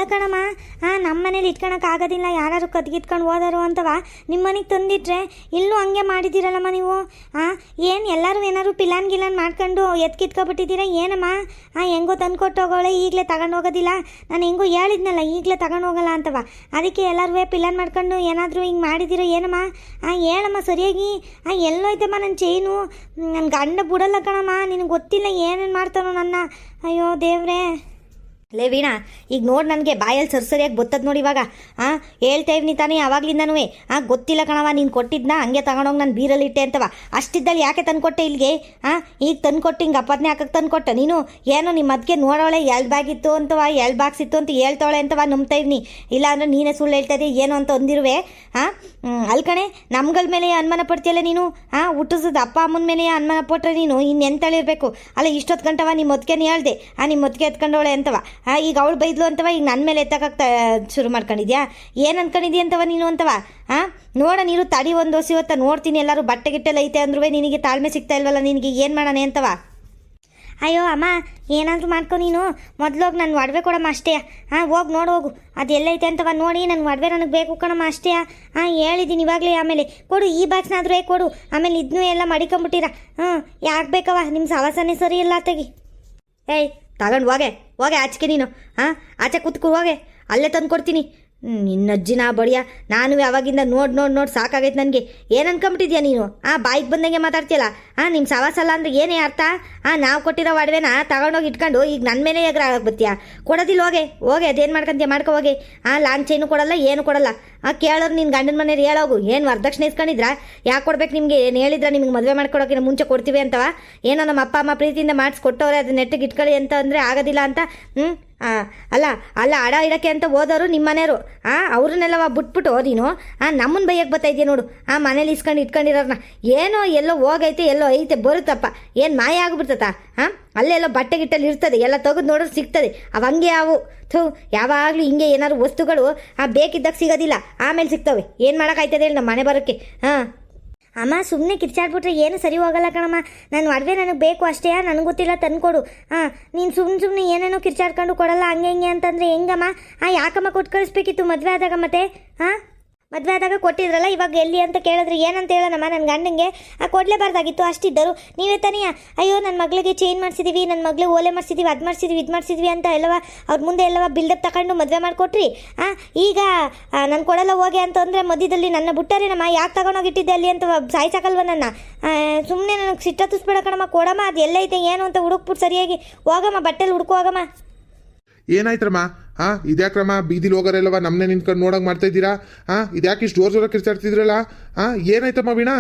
ಅಲ್ಲ ಕಣಮ್ಮ, ನಮ್ಮ ಮನೇಲಿ ಇಟ್ಕೊಳಕ್ಕೆ ಆಗೋದಿಲ್ಲ, ಯಾರು ಕದ್ಗಿತ್ಕೊಂಡು ಹೋದರು ಅಂತವ ನಿಮ್ಮ ಮನೆಗೆ ತಂದಿಟ್ರೆ ಇಲ್ಲೂ ಹಂಗೆ ಮಾಡಿದ್ದೀರಲ್ಲಮ್ಮ ನೀವು. ಏನು ಎಲ್ಲರೂ ಏನಾದ್ರು ಪಿಲಾನ್ ಗಿಲಾನ್ ಮಾಡ್ಕೊಂಡು ಎತ್ಕಿತ್ಕೊಬಿಟ್ಟಿದ್ದೀರಾ ಏನಮ್ಮ? ಹೆಂಗೋ ತಂದ್ಕೊಟ್ಟು ಹೋಗೋಳೆ, ಈಗಲೇ ತಗೊಂಡು ಹೋಗೋದಿಲ್ಲ, ನಾನು ಹೆಂಗೋ ಹೇಳಿದ್ನಲ್ಲ ಈಗಲೇ ತಗೊಂಡು ಹೋಗಲ್ಲ ಅಂತವ, ಅದಕ್ಕೆ ಎಲ್ಲರೂ ಪಿಲಾನ್ ಮಾಡ್ಕೊಂಡು ಏನಾದರೂ ಹಿಂಗೆ ಮಾಡಿದ್ದೀರೋ ಏನಮ್ಮ? ಹೇಳಮ್ಮ ಸರಿಯಾಗಿ. ಎಲ್ಲೋಯ್ತಮ್ಮ ನನ್ನ ಚೈನು? ನನ್ನ ಗಂಡ ಬಿಡಲ್ಲ ಕಣಮ್ಮ, ನಿನಗೆ ಗೊತ್ತಿಲ್ಲ ಏನೇನು ಮಾಡ್ತಾನೋ ನನ್ನ. ಅಯ್ಯೋ ದೇವ್ರೇ. ಲೇ ವೀಣಾ, ಈಗ ನೋಡಿ ನನಗೆ ಬಾಯಲ್ಲಿ ಸರಿಯಾಗಿ ಗೊತ್ತದ ನೋಡಿ ಇವಾಗ. ಹೇಳ್ತಾ ಇವ್ನಿ ತಾನೇ ಯಾವಾಗ್ಲಿಂದನೂ. ಗೊತ್ತಿಲ್ಲ ಕಣವ, ನೀನು ಕೊಟ್ಟಿದ್ನ ಹಂಗೆ ತಗೊಂಡೋಗಿ ನಾನು ಬೀರಲ್ಲಿ ಇಟ್ಟೆ ಅಂತವ. ಅಷ್ಟಿದ್ದಲ್ಲಿ ಯಾಕೆ ತಂದುಕೊಟ್ಟೆ ಇಲ್ಲಿಗೆ? ಈಗ ತಂದುಕೊಟ್ಟು ಹಿಂಗೆ ಅಪ್ಪದನ್ನೇ ಹಾಕಕ್ಕೆ ತಂದುಕೊಟ್ಟೆ ನೀನು. ಏನೋ ನಿಮ್ಮ ಅದಕ್ಕೆ ನೋಡೋಳೆ 2 ಬ್ಯಾಗ್ ಇತ್ತು ಅಂತವ, 2 ಬಾಕ್ಸ್ ಇತ್ತು ಅಂತ ಹೇಳ್ತಾವಳೆ ಅಂತವ, ನಂಬ್ತಾ ಇವ್ನಿ. ಇಲ್ಲ ಅಂದರೆ ನೀನೇ ಸುಳ್ಳು ಹೇಳ್ತಾ ಇದ್ದೆ ಏನು ಅಂತ ಅಂದಿರುವೆ. ಅಲ್ಲಿ ಕಣೆ, ನಮ್ಗಳ ಮೇಲೆ ಅನುಮಾನ ಪಡ್ತೀಯಲ್ಲ ನೀನು. ಹುಟ್ಟಿಸದ ಅಪ್ಪ ಅಮ್ಮನ ಮೇಲೆ ಅನುಮಾನ ಪಟ್ಟರೆ ನೀನು ಇನ್ನೆಂತಳಿರ್ಬೇಕು. ಅಲ್ಲ ಇಷ್ಟೊತ್ತು ಗಂಟವ ನಿಮ್ಮ ಮೊದ್ಕೇನೆ ಹೇಳ್ದೆ, ನಿಮ್ಮ ಮೊದ್ಕೆ ಎತ್ಕೊಂಡವಳೆ ಅಂತವ. ಈಗ ಅವಳು ಬೈದ್ಲು ಅಂತವ, ಈಗ ನನ್ನ ಮೇಲೆ ಎತ್ತಕ್ಕೆ ಶುರು ಮಾಡ್ಕೊಂಡಿದ್ಯಾ? ಏನು ಅನ್ಕೊಂಡಿದ್ಯಾ ಅಂತವ ನೀನು ಅಂತವ? ನೋಡ ನೀನು ತಡಿ ಒಂದು ವರ್ಷ ಇವತ್ತ ನೋಡ್ತೀನಿ, ಎಲ್ಲರೂ ಬಟ್ಟೆ ಗಿಟ್ಟೆಲ್ಲ ಐತೆ ಅಂದ್ರೂ ನಿನಗೆ ತಾಳ್ಮೆ ಸಿಗ್ತಾ ಇಲ್ವಲ್ಲ, ನಿನಗೆ ಏನು ಮಾಡೋಣ ಅಂತವ? ಅಯ್ಯೋ ಅಮ್ಮ, ಏನಾದರೂ ಮಾಡ್ಕೊ ನೀನು. ಮೊದಲೋಗಿ ನನ್ನ ಒಡವೆ ಕೊಡಮ್ಮ ಅಷ್ಟೇ. ಹೋಗಿ ನೋಡೋಗು ಅದು ಎಲ್ಲೈತೆ ಅಂತವ ನೋಡಿ. ನನ್ನ ಒಡವೆ ನನಗೆ ಬೇಕು ಕಣಮ್ಮ ಅಷ್ಟೇ. ಹೇಳಿದ್ದೀನಿ ಇವಾಗಲೇ. ಆಮೇಲೆ ಕೊಡು, ಈ ಬಾಕ್ಸ್ನಾದ್ರೂ ಕೊಡು. ಆಮೇಲೆ ಇದನ್ನೂ ಎಲ್ಲ ಮಡಿಕೊಂಬಿಟ್ಟಿರ. ಯಾಕೆ ಬೇಕವ? ನಿಮ್ಮ ಸವಾಸನೆ ಸರಿ ಇಲ್ಲ ತೆಗಿ. ಏಯ್ ತಗೊಂಡು ಹೋಗೆ ಆಚೆಗೆ ನೀನು. ಆಚೆ ಕೂತ್ಕೊ ಹೋಗೆ, ಅಲ್ಲೇ ತಂದು ಕೊಡ್ತೀನಿ. ನಿನ್ನ ಅಜ್ಜಿನ ಬಡಿಯ. ನಾನು ಯಾವಾಗಿಂದ ನೋಡಿ ಸಾಕಾಗೈತೆ ನನಗೆ. ಏನು ಅನ್ಕೊಂಬಿಟ್ಟಿದ್ಯಾ ನೀನು? ಬಾಯಿಗೆ ಬಂದಂಗೆ ಮಾತಾಡ್ತೀಯಲ್ಲ. ನಿಮ್ಮ ಸವಾಸಲ್ಲ ಅಂದರೆ ಏನೇ ಅರ್ಥ? ನಾವು ಕೊಟ್ಟಿರೋ ಒಡವೆನ ತಗೊಂಡೋಗಿ ಇಟ್ಕೊಂಡು ಈಗ ನನ್ನ ಮೇಲೆ ಎಗ್ರಾಗಕ್ಕೆ ಬತ್ತೀಯಾ? ಕೊಡೋದಿಲ್ಲ, ಹೋಗೆ ಅದೇನು ಮಾಡ್ಕೊಂತೀಯ ಮಾಡ್ಕೊ ಹೋಗಿ. ಲಾಂಗ್ ಚೈನು ಕೊಡಲ್ಲ, ಏನು ಕೊಡಲ್ಲ. ಕೇಳೋರು ನಿನ್ನ ಗಂಡನ ಮನೇಲಿ ಹೇಳೋಗು. ಏನು ವರದಕ್ಷಿಣೆ ಇಸ್ಕೊಂಡಿದ್ರಾ? ಯಾಕೆ ಕೊಡ್ಬೇಕು ನಿಮಗೆ? ಏನು ಹೇಳಿದ್ರ ನಿಮ್ಗೆ ಮದುವೆ ಮಾಡ್ಕೊಡೋಕೆ ಮುಂಚೆ ಕೊಡ್ತೀವಿ ಅಂತವ? ಏನೋ ನಮ್ಮ ಅಪ್ಪ ಅಮ್ಮ ಪ್ರೀತಿಯಿಂದ ಮಾಡಿಸ್ಕೊಟ್ಟವ್ರೆ, ಅದು ನೆಟ್ಟಿಗೆ ಇಟ್ಕೊಳ್ಳಿ ಅಂತ ಅಂದರೆ ಆಗೋದಿಲ್ಲ ಅಂತ. ಅಲ್ಲ ಅಡ ಇಡೋಕ್ಕೆ ಅಂತ ಹೋದವರು ನಿಮ್ಮ ಮನೆಯವರು. ಅವ್ರನ್ನೆಲ್ಲ ಬಿಟ್ಬಿಟ್ಟು ನೀನು ನಮ್ಮನ್ನು ಬೈಯಕ್ಕೆ ಬರ್ತಾ ಇದೆಯಾ ನೋಡು. ಮನೇಲಿ ಇಟ್ಕೊಂಡಿರೋರನ್ನ. ಏನೋ ಎಲ್ಲೋ ಹೋಗೈತೆ, ಎಲ್ಲೋ ಐತೆ ಬರುತ್ತಪ್ಪ. ಏನು ಮಾಯ ಆಗ್ಬಿಡ್ತತ? ಅಲ್ಲೆಲ್ಲೋ ಬಟ್ಟೆ ಗಿಟ್ಟಲ್ಲಿ ಇರ್ತದೆ, ಎಲ್ಲ ತೆಗೆದು ನೋಡೋದು ಸಿಗ್ತದೆ. ಅವು ಹಂಗೆ ಅವು ಯಾವಾಗಲೂ ಹಿಂಗೆ ಏನಾದ್ರು ವಸ್ತುಗಳು ಬೇಕಿದ್ದಾಗ ಸಿಗೋದಿಲ್ಲ, ಆಮೇಲೆ ಸಿಗ್ತವೆ. ಏನು ಮಾಡೋಕ್ಕಾಯ್ತದೆ ಹೇಳಿ ನಮ್ಮ ಮನೆ ಬರೋಕ್ಕೆ? ಅಮ್ಮ ಸುಮ್ಮನೆ ಕಿರ್ಚಾಡ್ಬಿಟ್ರೆ ಏನು ಸರಿ ಹೋಗಲ್ಲ ಕಣಮ್ಮ. ನನ್ನ ಒಡವೆ ನನಗೆ ಬೇಕು ಅಷ್ಟೇ, ನನಗೆ ಗೊತ್ತಿಲ್ಲ ತಂದುಕೊಡು. ನೀನು ಸುಮ್ಮನೆ ಏನೇನೋ ಕಿರ್ಚಾಡ್ಕೊಂಡು ಕೊಡಲ್ಲ ಹಂಗೆ ಹಿಂಗೆ ಅಂತಂದರೆ ಹೆಂಗಮ್ಮ? ಯಾಕಮ್ಮ ಕೊಟ್ಟು ಕಳಿಸ್ಬೇಕಿತ್ತು ಮದುವೆ ಆದಾಗ? ಮತ್ತೆ ಮದುವೆ ಆದಾಗ ಕೊಟ್ಟಿದ್ರಲ್ಲ, ಇವಾಗ ಎಲ್ಲಿ ಅಂತ ಕೇಳಿದ್ರೆ ಏನಂತ ಹೇಳೋಣಮ್ಮ ನನ್ನ ಗಂಡಂಗೆ? ಕೊಡಲೇಬಾರ್ದಾಗಿತ್ತು ಅಷ್ಟಿದ್ದರು. ನೀವೇ ತಾನೇ ಅಯ್ಯೋ ನನ್ನ ಮಗಳಿಗೆ ಚೇಂಜ್ ಮಾಡಿಸಿದ್ದೀವಿ, ನನ್ನ ಮಗಳಿಗೆ ಓಲೆ ಮಾಡಿಸಿದ್ದೀವಿ, ಅದು ಮಾಡಿಸಿದ್ವಿ, ಇದು ಮಾಡಿಸಿದ್ವಿ ಅಂತ ಎಲ್ಲವ ಅವ್ರ ಮುಂದೆ ಎಲ್ಲವ ಬಿಲ್ಡಪ್ ತಗೊಂಡು ಮದುವೆ ಮಾಡಿಕೊಟ್ರಿ. ಈಗ ನಾನು ಕೊಡಲ್ಲ ಹೋಗಿ ಅಂತಂದರೆ ಮಧ್ಯದಲ್ಲಿ ನನ್ನ ಬಿಟ್ಟಾರೇನಮ್ಮ? ಯಾಕೆ ತಗೊಂಡೋಗಿಟ್ಟಿದ್ದೆ ಅಲ್ಲಿ ಅಂತ ಸಾಯ್ಸಾಕಲ್ವ ನನ್ನ? ಸುಮ್ಮನೆ ನನಗೆ ಸಿಟ್ಟತ್ತಿಸ್ಬೇಡ ಕಣಮ್ಮ, ಕೊಡಮ್ಮ. ಅದು ಎಲ್ಲೈತೆ ಏನು ಅಂತ ಹುಡುಕ್ಬಿಟ್ಟು ಸರಿಯಾಗಿ ಹೋಗಮ್ಮ, ಬಟ್ಟೆಲಿ ಹುಡುಕು ಹೋಗಮ್ಮ. ಏನಾಯ್ತ್ರಮ್ಮ? ಇದ್ಯಾಕ್ರಮ್ಮ ಬೀದಿಲಿ ಹೋಗೋರೆಲ್ಲವ ನಮ್ಮನೆ ನಿಂತ್ಕೊಂಡು ನೋಡಂಗೆ ಮಾಡ್ತಾ ಇದ್ದೀರಾ? ಇದ್ಯಾಕೆ ಇಷ್ಟು ಜೋರ ಕಿರ್ಚಾಡ್ತಿದ್ರಲ್ಲ? ಏನಾಯ್ತಮ್ಮ ವೀಣಾ?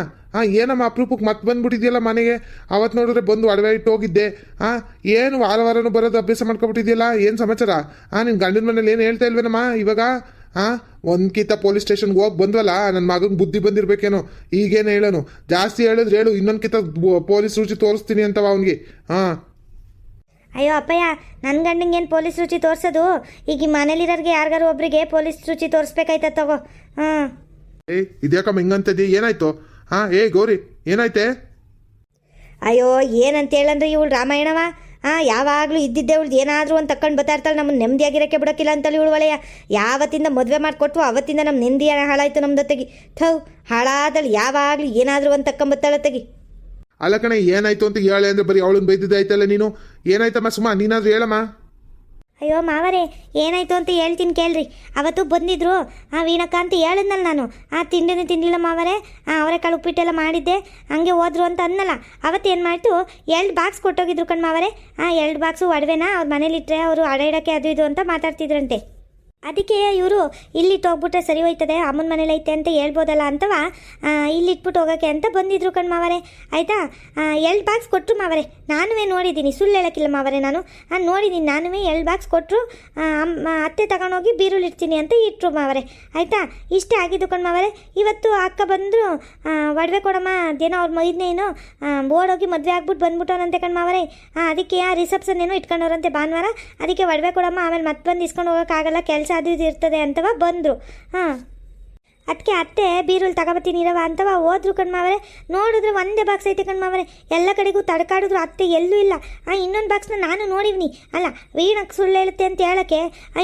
ಏನಮ್ಮ ಅಪರೂಪಕ್ಕೆ ಮತ್ತೆ ಬಂದ್ಬಿಟ್ಟಿದ್ಯಲ್ಲ ಮನೆಗೆ? ಅವತ್ತು ನೋಡಿದ್ರೆ ಬಂದು ಒಡವೆ ಇಟ್ಟು ಹೋಗಿದ್ದೆ. ಏನು ವಾರನೂ ಬರೋದು ಅಭ್ಯಾಸ ಮಾಡ್ಕೊಬಿಟ್ಟಿದ್ಯಲ್ಲ? ಏನು ಸಮಾಚಾರ? ನಿನ್ನ ಗಂಡನ ಮನೇಲಿ ಏನು ಹೇಳ್ತಾ ಇಲ್ವೇನಮ್ಮ ಇವಾಗ? ಒಂದ್ಕಿಂತ ಪೊಲೀಸ್ ಸ್ಟೇಷನ್ಗೆ ಹೋಗಿ ಬಂದ್ವಲ್ಲ, ನನ್ನ ಮಗನ ಬುದ್ಧಿ ಬಂದಿರ್ಬೇಕೇನೋ. ಈಗೇನು ಹೇಳೋನು? ಜಾಸ್ತಿ ಹೇಳಿದ್ರೆ ಹೇಳು, ಇನ್ನೊಂದ್ಕಿಂತ ಪೊಲೀಸ್ ರುಚಿ ತೋರಿಸ್ತೀನಿ ಅಂತವ ಅವನಿಗೆ. ಅಯ್ಯೋ ಅಪ್ಪಯ್ಯ, ನನ್ನ ಗಂಡಂಗೆ ಏನು ಪೊಲೀಸ್ ರುಚಿ ತೋರಿಸೋದು? ಈಗ ಮನೇಲಿರೋರಿಗೆ ಯಾರಿಗಾರು ಒಬ್ರಿಗೆ ಪೊಲೀಸ್ ರುಚಿ ತೋರಿಸ್ಬೇಕಾಯ್ತ ತಗೋ. ಇದ್ಯಾಕಮ್ಮ ಹಿಂಗಂತದ್ದಿ? ಏನಾಯ್ತು? ಗೌರಿ ಏನಾಯ್ತೆ? ಅಯ್ಯೋ ಏನಂತ ಹೇಳಂದ್ರೆ ಇವಳು ರಾಮಾಯಣವ. ಯಾವಾಗಲೂ ಇದ್ದಿದ್ದೆ ಇವಳು ಏನಾದರೂ ಒಂದು ತಕೊಂಡು ಬರ್ತಾ ಇರ್ತಾಳೆ, ನಮ್ಮನ್ನು ನೆಮ್ಮದಿಯಾಗಿರೋಕ್ಕೆ ಬಿಡೋಕ್ಕಿಲ್ಲ ಅಂತೇಳಿ ಇವಳು ಒಳೆಯ. ಯಾವತ್ತಿಂದ ಮದುವೆ ಮಾಡಿಕೊಟ್ಟು ಅವತ್ತಿಂದ ನಮ್ಮ ನೆಮ್ಮದಿ ಹಾಳಾಯಿತು ನಮ್ದು ತೆಗಿ. ಹಾಳಾದಳು. ಯಾವಾಗಲೂ ಏನಾದರೂ ಒಂದು ತಕ್ಕೊಂಬತ್ತಾಳೆ ತೆಗಿ. ಅಲ್ಲ ಕಣೆ, ಏನಾಯ್ತು ಅಂತ ಹೇಳಿ ಅಂದ್ರೆ ಬರೀ ಅವಳನ್ನ ಬೈದಿದ್ದಾಯ್ತಲ್ಲ ನೀನು. ಏನಾಯ್ತಮ್ಮ ಸುಮಾ, ನೀನಾದ್ರೂ ಹೇಳಮ್ಮ. ಅಯ್ಯೋ ಮಾವರೇ, ಏನಾಯ್ತು ಅಂತ ಹೇಳ್ತೀನಿ ಕೇಳ್ರಿ. ಅವತ್ತು ಬಂದಿದ್ರು ವೀಣಕ್ಕ ಅಂತ ಹೇಳಿದ್ನಲ್ಲ ನಾನು. ತಿಂಡಿನೂ ತಿನ್ನಲಿಲ್ಲ ಮಾವರೇ, ಅವರೆಕಾಳು ಉಪ್ಪಿಟ್ಟೆಲ್ಲ ಮಾಡಿದ್ದೆ, ಹಂಗೆ ಹೋದ್ರು ಅಂತ ಅನ್ನಲ್ಲ. ಅವತ್ತು ಏನು ಮಾಡ್ತು, 2 ಬಾಕ್ಸ್ ಕೊಟ್ಟೋಗಿದ್ರು ಕಣ್ ಮಾವರೇ. 2 ಬಾಕ್ಸು ಒಡವೆನ ಅವ್ರ ಮನೇಲಿಟ್ಟರೆ ಅವರು ಅಡ ಇಡೋಕ್ಕೆ ಅದು ಇದು ಅಂತ ಮಾತಾಡ್ತಿದ್ರಂತೆ. ಅದಕ್ಕೆ ಇವರು ಇಲ್ಲಿಟ್ಟು ಹೋಗ್ಬಿಟ್ರೆ ಸರಿ ಹೋಯ್ತದೆ, ಅಮ್ಮನ ಮನೇಲಿ ಐತೆ ಅಂತ ಹೇಳ್ಬೋದಲ್ಲ ಅಂತವ ಇಲ್ಲಿಟ್ಬಿಟ್ಟು ಹೋಗೋಕ್ಕೆ ಅಂತ ಬಂದಿದ್ರು ಕಣ್ ಮಾವರೇ. ಆಯಿತಾ? 2 ಬಾಕ್ಸ್ ಕೊಟ್ಟರು ಮಾವರೇ. ನಾನುವೇ ನೋಡಿದ್ದೀನಿ, ಸುಳ್ಳು ಹೇಳೋಕ್ಕಿಲ್ಲ ಮಾವರೇ. ನಾನು ನೋಡಿದ್ದೀನಿ, ನಾನುವೇ 2 ಬಾಕ್ಸ್ ಕೊಟ್ಟರು. ಅತ್ತೆ ತಗೊಂಡೋಗಿ ಬೀರುಲಿಡ್ತೀನಿ ಅಂತ ಇಟ್ಟರು ಮಾವರೇ. ಆಯಿತಾ? ಇಷ್ಟೇ ಆಗಿದ್ದು ಕಣ್ ಮಾವರೇ. ಇವತ್ತು ಅಕ್ಕ ಬಂದರು, ಒಡವೆ ಕೊಡಮ್ಮ ಅದೇನೋ ಅವ್ರ ಮೈದನೇನೋ ಓಡೋಗಿ ಮದುವೆ ಆಗ್ಬಿಟ್ಟು ಬಂದ್ಬಿಟ್ಟವನಂತೆ ಕಣ್ ಮಾವರೇ. ಅದಕ್ಕೆ ರಿಸೆಪ್ಷನ್ ಏನೋ ಇಟ್ಕೊಂಡವ್ರಂತೆ ಭಾನುವಾರ. ಅದಕ್ಕೆ ಒಡವೆ ಕೊಡಮ್ಮ, ಆಮೇಲೆ ಮತ್ತೆ ಬಂದು ಇಸ್ಕೊಂಡು ಹೋಗೋಕ್ಕಾಗಲ್ಲ, ಕೆಲಸ ಅದು ಇದು ಇರ್ತದೆ ಅಂತವ ಬಂದರು. ಅದಕ್ಕೆ ಅತ್ತೆ ಬೀರುಲ್ ತಗೋಬತ್ತೀನಿ ಇರವ ಅಂತವ ಹೋದ್ರು ಕಣ್ಮಾವರೆ. ನೋಡಿದ್ರೆ ಒಂದೇ ಬಾಕ್ಸ್ ಐತೆ ಕಣ್ಮಾವರೆ. ಎಲ್ಲ ಕಡೆಗೂ ತಡ್ಕಾಡಿದ್ರು ಅತ್ತೆ ಎಲ್ಲೂ ಇಲ್ಲ. ಇನ್ನೊಂದು ಬಾಕ್ಸ್ನ ನಾನು ನೋಡಿವ್ನಿ. ಅಲ್ಲ ವೀಣಕ್ಕೆ ಸುಳ್ಳು ಹೇಳುತ್ತೆ ಅಂತ ಹೇಳೋಕ್ಕೆ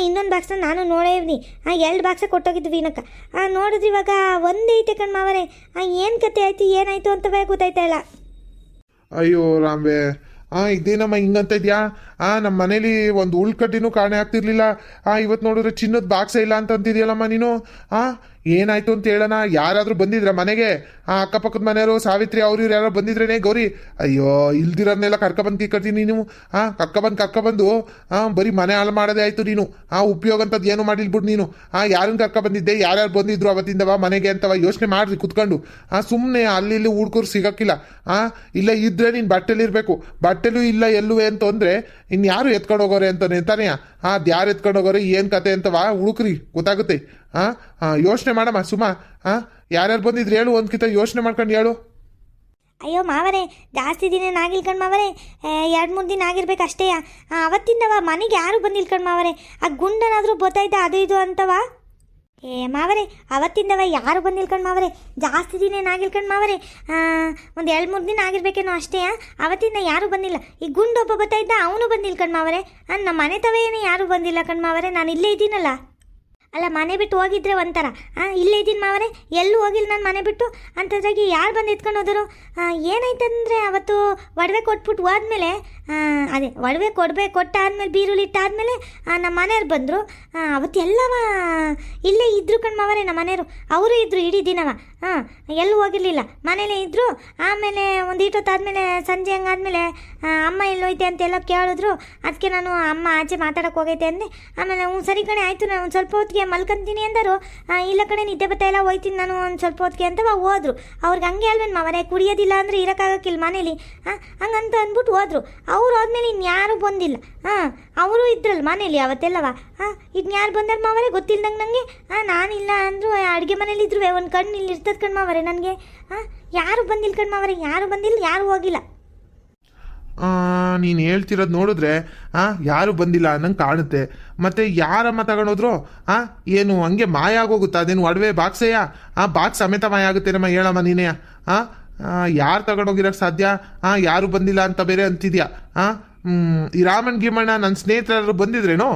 ಇನ್ನೊಂದು ಬಾಕ್ಸ್ನ ನಾನು ನೋಡೇವ್ನಿ. 2 ಬಾಕ್ಸ ಕೊಟ್ಟೋಗಿದ್ದು ವೀಣಕ್ಕೆ. ನೋಡಿದ್ರೆ ಇವಾಗ ಒಂದೇ ಐತೆ ಕಣ್ಮಾವರೆ. ಏನು ಕತೆ ಆಯ್ತು ಏನಾಯ್ತು ಅಂತವೇ ಗೊತ್ತಾಯ್ತಾ ಇಲ್ಲ. ಅಯ್ಯೋ ರಾಂಬೆ, ಇದೇನಮ್ಮ ಹಿಂಗಂತ ಇದೆಯಾ? ನಮ್ಮ ಮನೇಲಿ ಒಂದು ಉಳ್ಕಟ್ಟಿನೂ ಕಾಣೆ ಆಗ್ತಿರ್ಲಿಲ್ಲ. ಇವತ್ತು ನೋಡಿದ್ರೆ ಚಿನ್ನದ ಬಾಕ್ಸ ಇಲ್ಲ ಅಂತ ಅಂತಿದ್ಯಲ್ಲಮ್ಮ ನೀನು. ಏನಾಯ್ತು ಅಂತ ಹೇಳೋಣ. ಯಾರಾದರೂ ಬಂದಿದ್ರ ಮನೆಗೆ? ಅಕ್ಕಪಕ್ಕದ ಮನೆಯವರು, ಸಾವಿತ್ರಿ ಅವ್ರು ಇವ್ರು ಯಾರು ಬಂದಿದ್ರೇನೆ ಗೌರಿ? ಅಯ್ಯೋ, ಇಲ್ದಿರೋದನ್ನೆಲ್ಲ ಕರ್ಕೊಬಂದು ಕೀಕರ್ತೀನಿ ನೀನು. ಕರ್ಕೊಬಂದು ಬರೀ ಮನೆ ಹಾಳು ಮಾಡೋದೇ ಆಯ್ತು ನೀನು. ಉಪಯೋಗ ಅಂತದ್ದು ಏನು ಮಾಡಿಲ್ಬಿಡು ನೀನು. ಯಾರನ್ನ ಕರ್ಕೊಬಂದಿದ್ದೆ, ಯಾರ್ಯಾರು ಬಂದಿದ್ರು ಅವತ್ತಿಂದವ ಮನೆಗೆ ಅಂತವ ಯೋಚನೆ ಮಾಡ್ರಿ ಕುತ್ಕೊಂಡು. ಸುಮ್ಮನೆ ಅಲ್ಲಿ ಇಲ್ಲಿ ಹುಡ್ಕೋರು ಸಿಗಕ್ಕಿಲ್ಲ. ಇಲ್ಲ ಇದ್ರೆ ನೀನು ಬಟ್ಟೆಲಿರ್ಬೇಕು. ಬಟ್ಟೆಲೂ ಇಲ್ಲ ಎಲ್ಲುವೆ ಅಂತ ಅಂದ್ರೆ ಇನ್ಯಾರು ಎತ್ಕೊಂಡು ಹೋಗೋರೆ ಅಂತಾನೆ ತಾನೇ. ಯಾರು ಎತ್ಕೊಂಡು ಹೋಗೋರೆ ಏನು ಕತೆ ಅಂತವ ಹುಡುಕ್ರಿ ಗೊತ್ತಾಗುತ್ತೆ. ಯೋಚನೆ ಮಾಡಮ್ಮ ಸುಮಾ. ಯಾರ್ಯಾರು ಬಂದಿದ್ರು ಹೇಳು, ಒಂದ್ಕಿತ ಯೋಚನೆ ಮಾಡ್ಕೊಂಡು ಹೇಳು. ಅಯ್ಯೋ ಮಾವರೇ, ಜಾಸ್ತಿ ದಿನ ಆಗಿಲ್ಕಂಡು ಮಾವರೇ. 2-3 ದಿನ ಆಗಿರ್ಬೇಕು ಅಷ್ಟೇ. ಅವತ್ತಿಂದವ ಮನೆಗೆ ಯಾರು ಬಂದಿಲ್ಕಂಡು ಮಾವರೇ. ಗುಂಡನಾದರೂ ಗೊತ್ತಾಯ್ತಾ ಅದು ಇದು ಅಂತವ. ಮಾವರೇ, ಅವತ್ತಿಂದವ ಯಾರು ಬಂದಿಲ್ಕಂಡು ಮಾವರೇ. ಜಾಸ್ತಿ ದಿನ ಏನಾಗಿಲ್ಕಂಡು ಮಾವರೇ. ಒಂದು 2-3 ದಿನ ಆಗಿರ್ಬೇಕೇನೋ ಅಷ್ಟೇ. ಅವತ್ತಿಂದ ಯಾರೂ ಬಂದಿಲ್ಲ. ಈ ಗುಂಡೊಬ್ಬ ಗೊತ್ತಾಯ್ತ ಅವನು ಬಂದಿಲ್ಕಂಡು ಮಾವರೇ. ನಮ್ಮ ಮನೆ ತವೇನೇ ಯಾರೂ ಬಂದಿಲ್ಲ ಕಣ್ ಮಾವರೇ. ನಾನು ಇಲ್ಲೇ ಇದ್ದೀನಲ್ಲ. ಅಲ್ಲ ಮನೆ ಬಿಟ್ಟು ಹೋಗಿದ್ರೆ ಒಂಥರ. ಇಲ್ಲೇ ಇದ್ದೀನಿ ಮಾವರೇ, ಎಲ್ಲೂ ಹೋಗಿಲ್ಲ ನಾನು ಮನೆ ಬಿಟ್ಟು. ಅಂಥದ್ರಾಗಿ ಯಾರು ಬಂದು ಎತ್ಕೊಂಡು ಹೋದರು? ಏನಾಯ್ತಂದರೆ ಅವತ್ತು ಒಡವೆ ಕೊಟ್ಬಿಟ್ಟು ಹೋದ್ಮೇಲೆ, ಅದೇ ಒಡವೆ ಕೊಟ್ಟಾದ್ಮೇಲೆ ಬೀರುಲಿ ಇಟ್ಟಾದ್ಮೇಲೆ ನಮ್ಮ ಮನೆಯವ್ರು ಬಂದರು. ಅವತ್ತೆಲ್ಲವ ಇಲ್ಲೇ ಇದ್ರು ಕಣ್ ಮಾವರೇ. ನಮ್ಮ ಮನೆಯವರು ಅವರು ಇದ್ದರು ಇಡೀ ದಿನವ. ಎಲ್ಲೂ ಹೋಗಿರಲಿಲ್ಲ, ಮನೇಲೇ ಇದ್ದರು. ಆಮೇಲೆ ಒಂದು ಇಟ್ಟೊತ್ತಾದ್ಮೇಲೆ ಸಂಜೆ ಹಂಗಾದ್ಮೇಲೆ ಅಮ್ಮ ಎಲ್ಲೋಯ್ತೆ ಅಂತೆಲ್ಲ ಕೇಳಿದ್ರು. ಅದಕ್ಕೆ ನಾನು ಅಮ್ಮ ಆಚೆ ಮಾತಾಡೋಕೆ ಹೋಗೈತೆ ಅಂದೆ. ಆಮೇಲೆ ಸರಿ ಕಣೆ ಆಯಿತು, ನಾನು ಒಂದು ಸ್ವಲ್ಪ ಹೊತ್ತಿಗೆ ಮಲ್ಕೊಂತೀನಿ ಅಂದರು. ಇಲ್ಲ ಕಡೆ ನಿದ್ದೆ ಬರ್ತಾ ಇಲ್ಲ, ಹೋಯ್ತೀನಿ ನಾನು ಒಂದು ಸ್ವಲ್ಪ ಹೊತ್ತಿಗೆ ಅಂತ ಹೋದ್ರು. ಅವ್ರಿಗೆ ಹಂಗೆ ಅಲ್ವೇನು ಮಾವರೇ, ಕುಡಿಯೋದಿಲ್ಲ ಅಂದರೆ ಇರೋಕ್ಕಾಗಕ್ಕಿಲ್ಲ ಮನೇಲಿ. ಹಂಗಂತ ಅಂದ್ಬಿಟ್ಟು ಹೋದ್ರು. ಅವ್ರು ಹೋದ್ಮೇಲೆ ಇನ್ಯಾರೂ ಬಂದಿಲ್ಲ. ಅವರು ಇದ್ರಲ್ಲ ಮನೇಲಿ ಅವತ್ತೆಲ್ಲವ. ಇನ್ಯಾರು ಬಂದಾರ ಮಾವರೇ ಗೊತ್ತಿಲ್ದಂಗೆ ನನಗೆ. ನಾನಿಲ್ಲ ಅಂದರು ಅಡುಗೆ ಮನೇಲಿ ಇದ್ರು ಒಂದು ಕಣ್ಣು ಇಲ್ಲಿ ಇರ್ತದೆ ಕಣ್ ಮಾವರೇ ನನಗೆ. ಯಾರು ಬಂದಿಲ್ಲ ಕಣ್ ಮಾವರೇ, ಯಾರು ಬಂದಿಲ್ಲ, ಯಾರು ಹೋಗಿಲ್ಲ. ನೀನು ಹೇಳ್ತಿರೋದು ನೋಡಿದ್ರೆ ಯಾರು ಬಂದಿಲ್ಲ ಅನ್ನಂಗೆ ಕಾಣುತ್ತೆ. ಮತ್ತೆ ಯಾರಮ್ಮ ತಗೊಂಡೋದ್ರು? ಏನು ಹಂಗೆ ಮಾಯ ಆಗೋಗುತ್ತಾ? ಅದೇನು ಒಡವೆ ಬಾಕ್ಸೆಯಾ? ಬಾಕ್ಸ್ ಸಮೇತ ಮಾಯ ಆಗುತ್ತೆ ನಮ್ಮ ಹೇಳಮ್ಮ ನೀನೇ. ಯಾರು ತಗೊಂಡೋಗಿರೋಕ್ಕೆ ಸಾಧ್ಯ? ಯಾರು ಬಂದಿಲ್ಲ ಅಂತ ಬೇರೆ ಅಂತಿದ್ಯಾ? ಈ ರಾಮನ್ ಗಿಮಣ್ಣ ನನ್ನ ಸ್ನೇಹಿತರು ಬಂದಿದ್ರೇನೋ?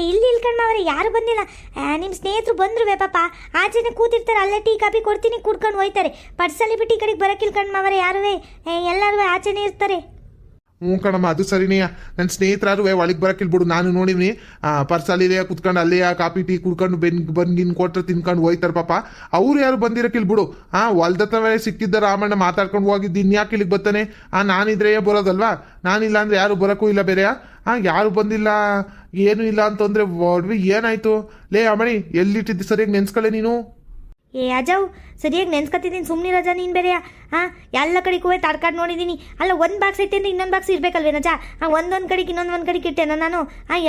ಇಲ್ಲಿ ಇಲ್ಕಂಡ್ ಮಾವರೇ, ಯಾರು ಬಂದಿಲ್ಲ. ನಿಮ್ಮ ಸ್ನೇಹಿತರು ಬಂದ್ರು ಪಾಪ. ಆಚೆನೆ ಕೂತಿರ್ತಾರೆ, ಅಲ್ಲೇ ಟೀ ಕಾಫಿ ಕೊಡ್ತೀನಿ ಕುಡ್ಕೊಂಡು ಹೋಯ್ತಾರೆ. ಪರ್ಸಲ್ಲಿ ಬಿಟ್ಟು ಈ ಕಡೆಗೆ ಬರೋಕ್ಕಿಲ್ಕಂಡ್ ಮಾವರೇ ಯಾರುವೇ. ಎಲ್ಲರೂ ಆಚೆನೇ ಇರ್ತಾರೆ. ಕಣಮ್ಮ, ಅದು ಸರಿನೇ. ನನ್ನ ಸ್ನೇಹಿತರು ಒಳಗೆ ಬರೋಕ್ಕಿಲ್ಬಿಡು. ನಾನು ನೋಡಿವ್ನಿ ಪರ್ಸಲ್ಲಿದೆ ಕುತ್ಕೊಂಡು ಅಲ್ಲೇ ಕಾಫಿ ಟೀ ಕುಡ್ಕೊಂಡು ಬಂದ್ಗಿನ್ ಕೊಟ್ಟರೆ ತಿನ್ಕೊಂಡು ಹೋಯ್ತಾರೆ ಪಾಪ. ಅವ್ರು ಯಾರು ಬಂದಿರೋಕ್ಕಿಲ್ಬಿಡು. ಹೊಲ್ದತ್ತವೇ ಸಿಕ್ಕಿದ್ದ ರಾಮಣ್ಣ ಮಾತಾಡ್ಕೊಂಡು ಹೋಗಿದ್ದು ಇನ್ಯಾಕೆ ಇಲ್ಲಿಗೆ ಬರ್ತಾನೆ? ನಾನಿದ್ರೆ ಬರೋದಲ್ವಾ? ನಾನಿಲ್ಲ ಅಂದರೆ ಯಾರು ಬರೋಕ್ಕೂ ಇಲ್ಲ ಬೇರೆ. ಯಾರು ಬಂದಿಲ್ಲ ಏನೂ ಇಲ್ಲ ಅಂತಂದರೆ ಒಡ್ವಿ ಏನಾಯಿತು? ಲೇ ಅಮ್ಮಣಿ, ಎಲ್ಲಿಟ್ಟಿದ್ದು ಸರಿಯಾಗಿ ನೆನ್ಸ್ಕೊಳ್ಳೆ ನೀನು. ಅಜವ್, ಸರಿಯಾಗಿ ನೆನ್ಸ್ಕೊತಿದ್ದೀನಿ, ಸುಮ್ಮನೆ ರಜಾ ನೀನು ಬೇರೆಯಾ. ಎಲ್ಲ ಕಡೆಗೂ ತಡ್ಕಾಡ್ ನೋಡಿದ್ದೀನಿ. ಅಲ್ಲ ಒಂದು ಬಾಕ್ಸ್ ಐತೆ ಅಂದರೆ ಇನ್ನೊಂದು ಬಾಕ್ಸ್ ಇರಬೇಕಲ್ವೇ ನಜಾ? ಒಂದೊಂದು ಕಡೆಗೆ ಇನ್ನೊಂದು ಕಡೆಗೆ ಇಟ್ಟೆನ ನಾನು.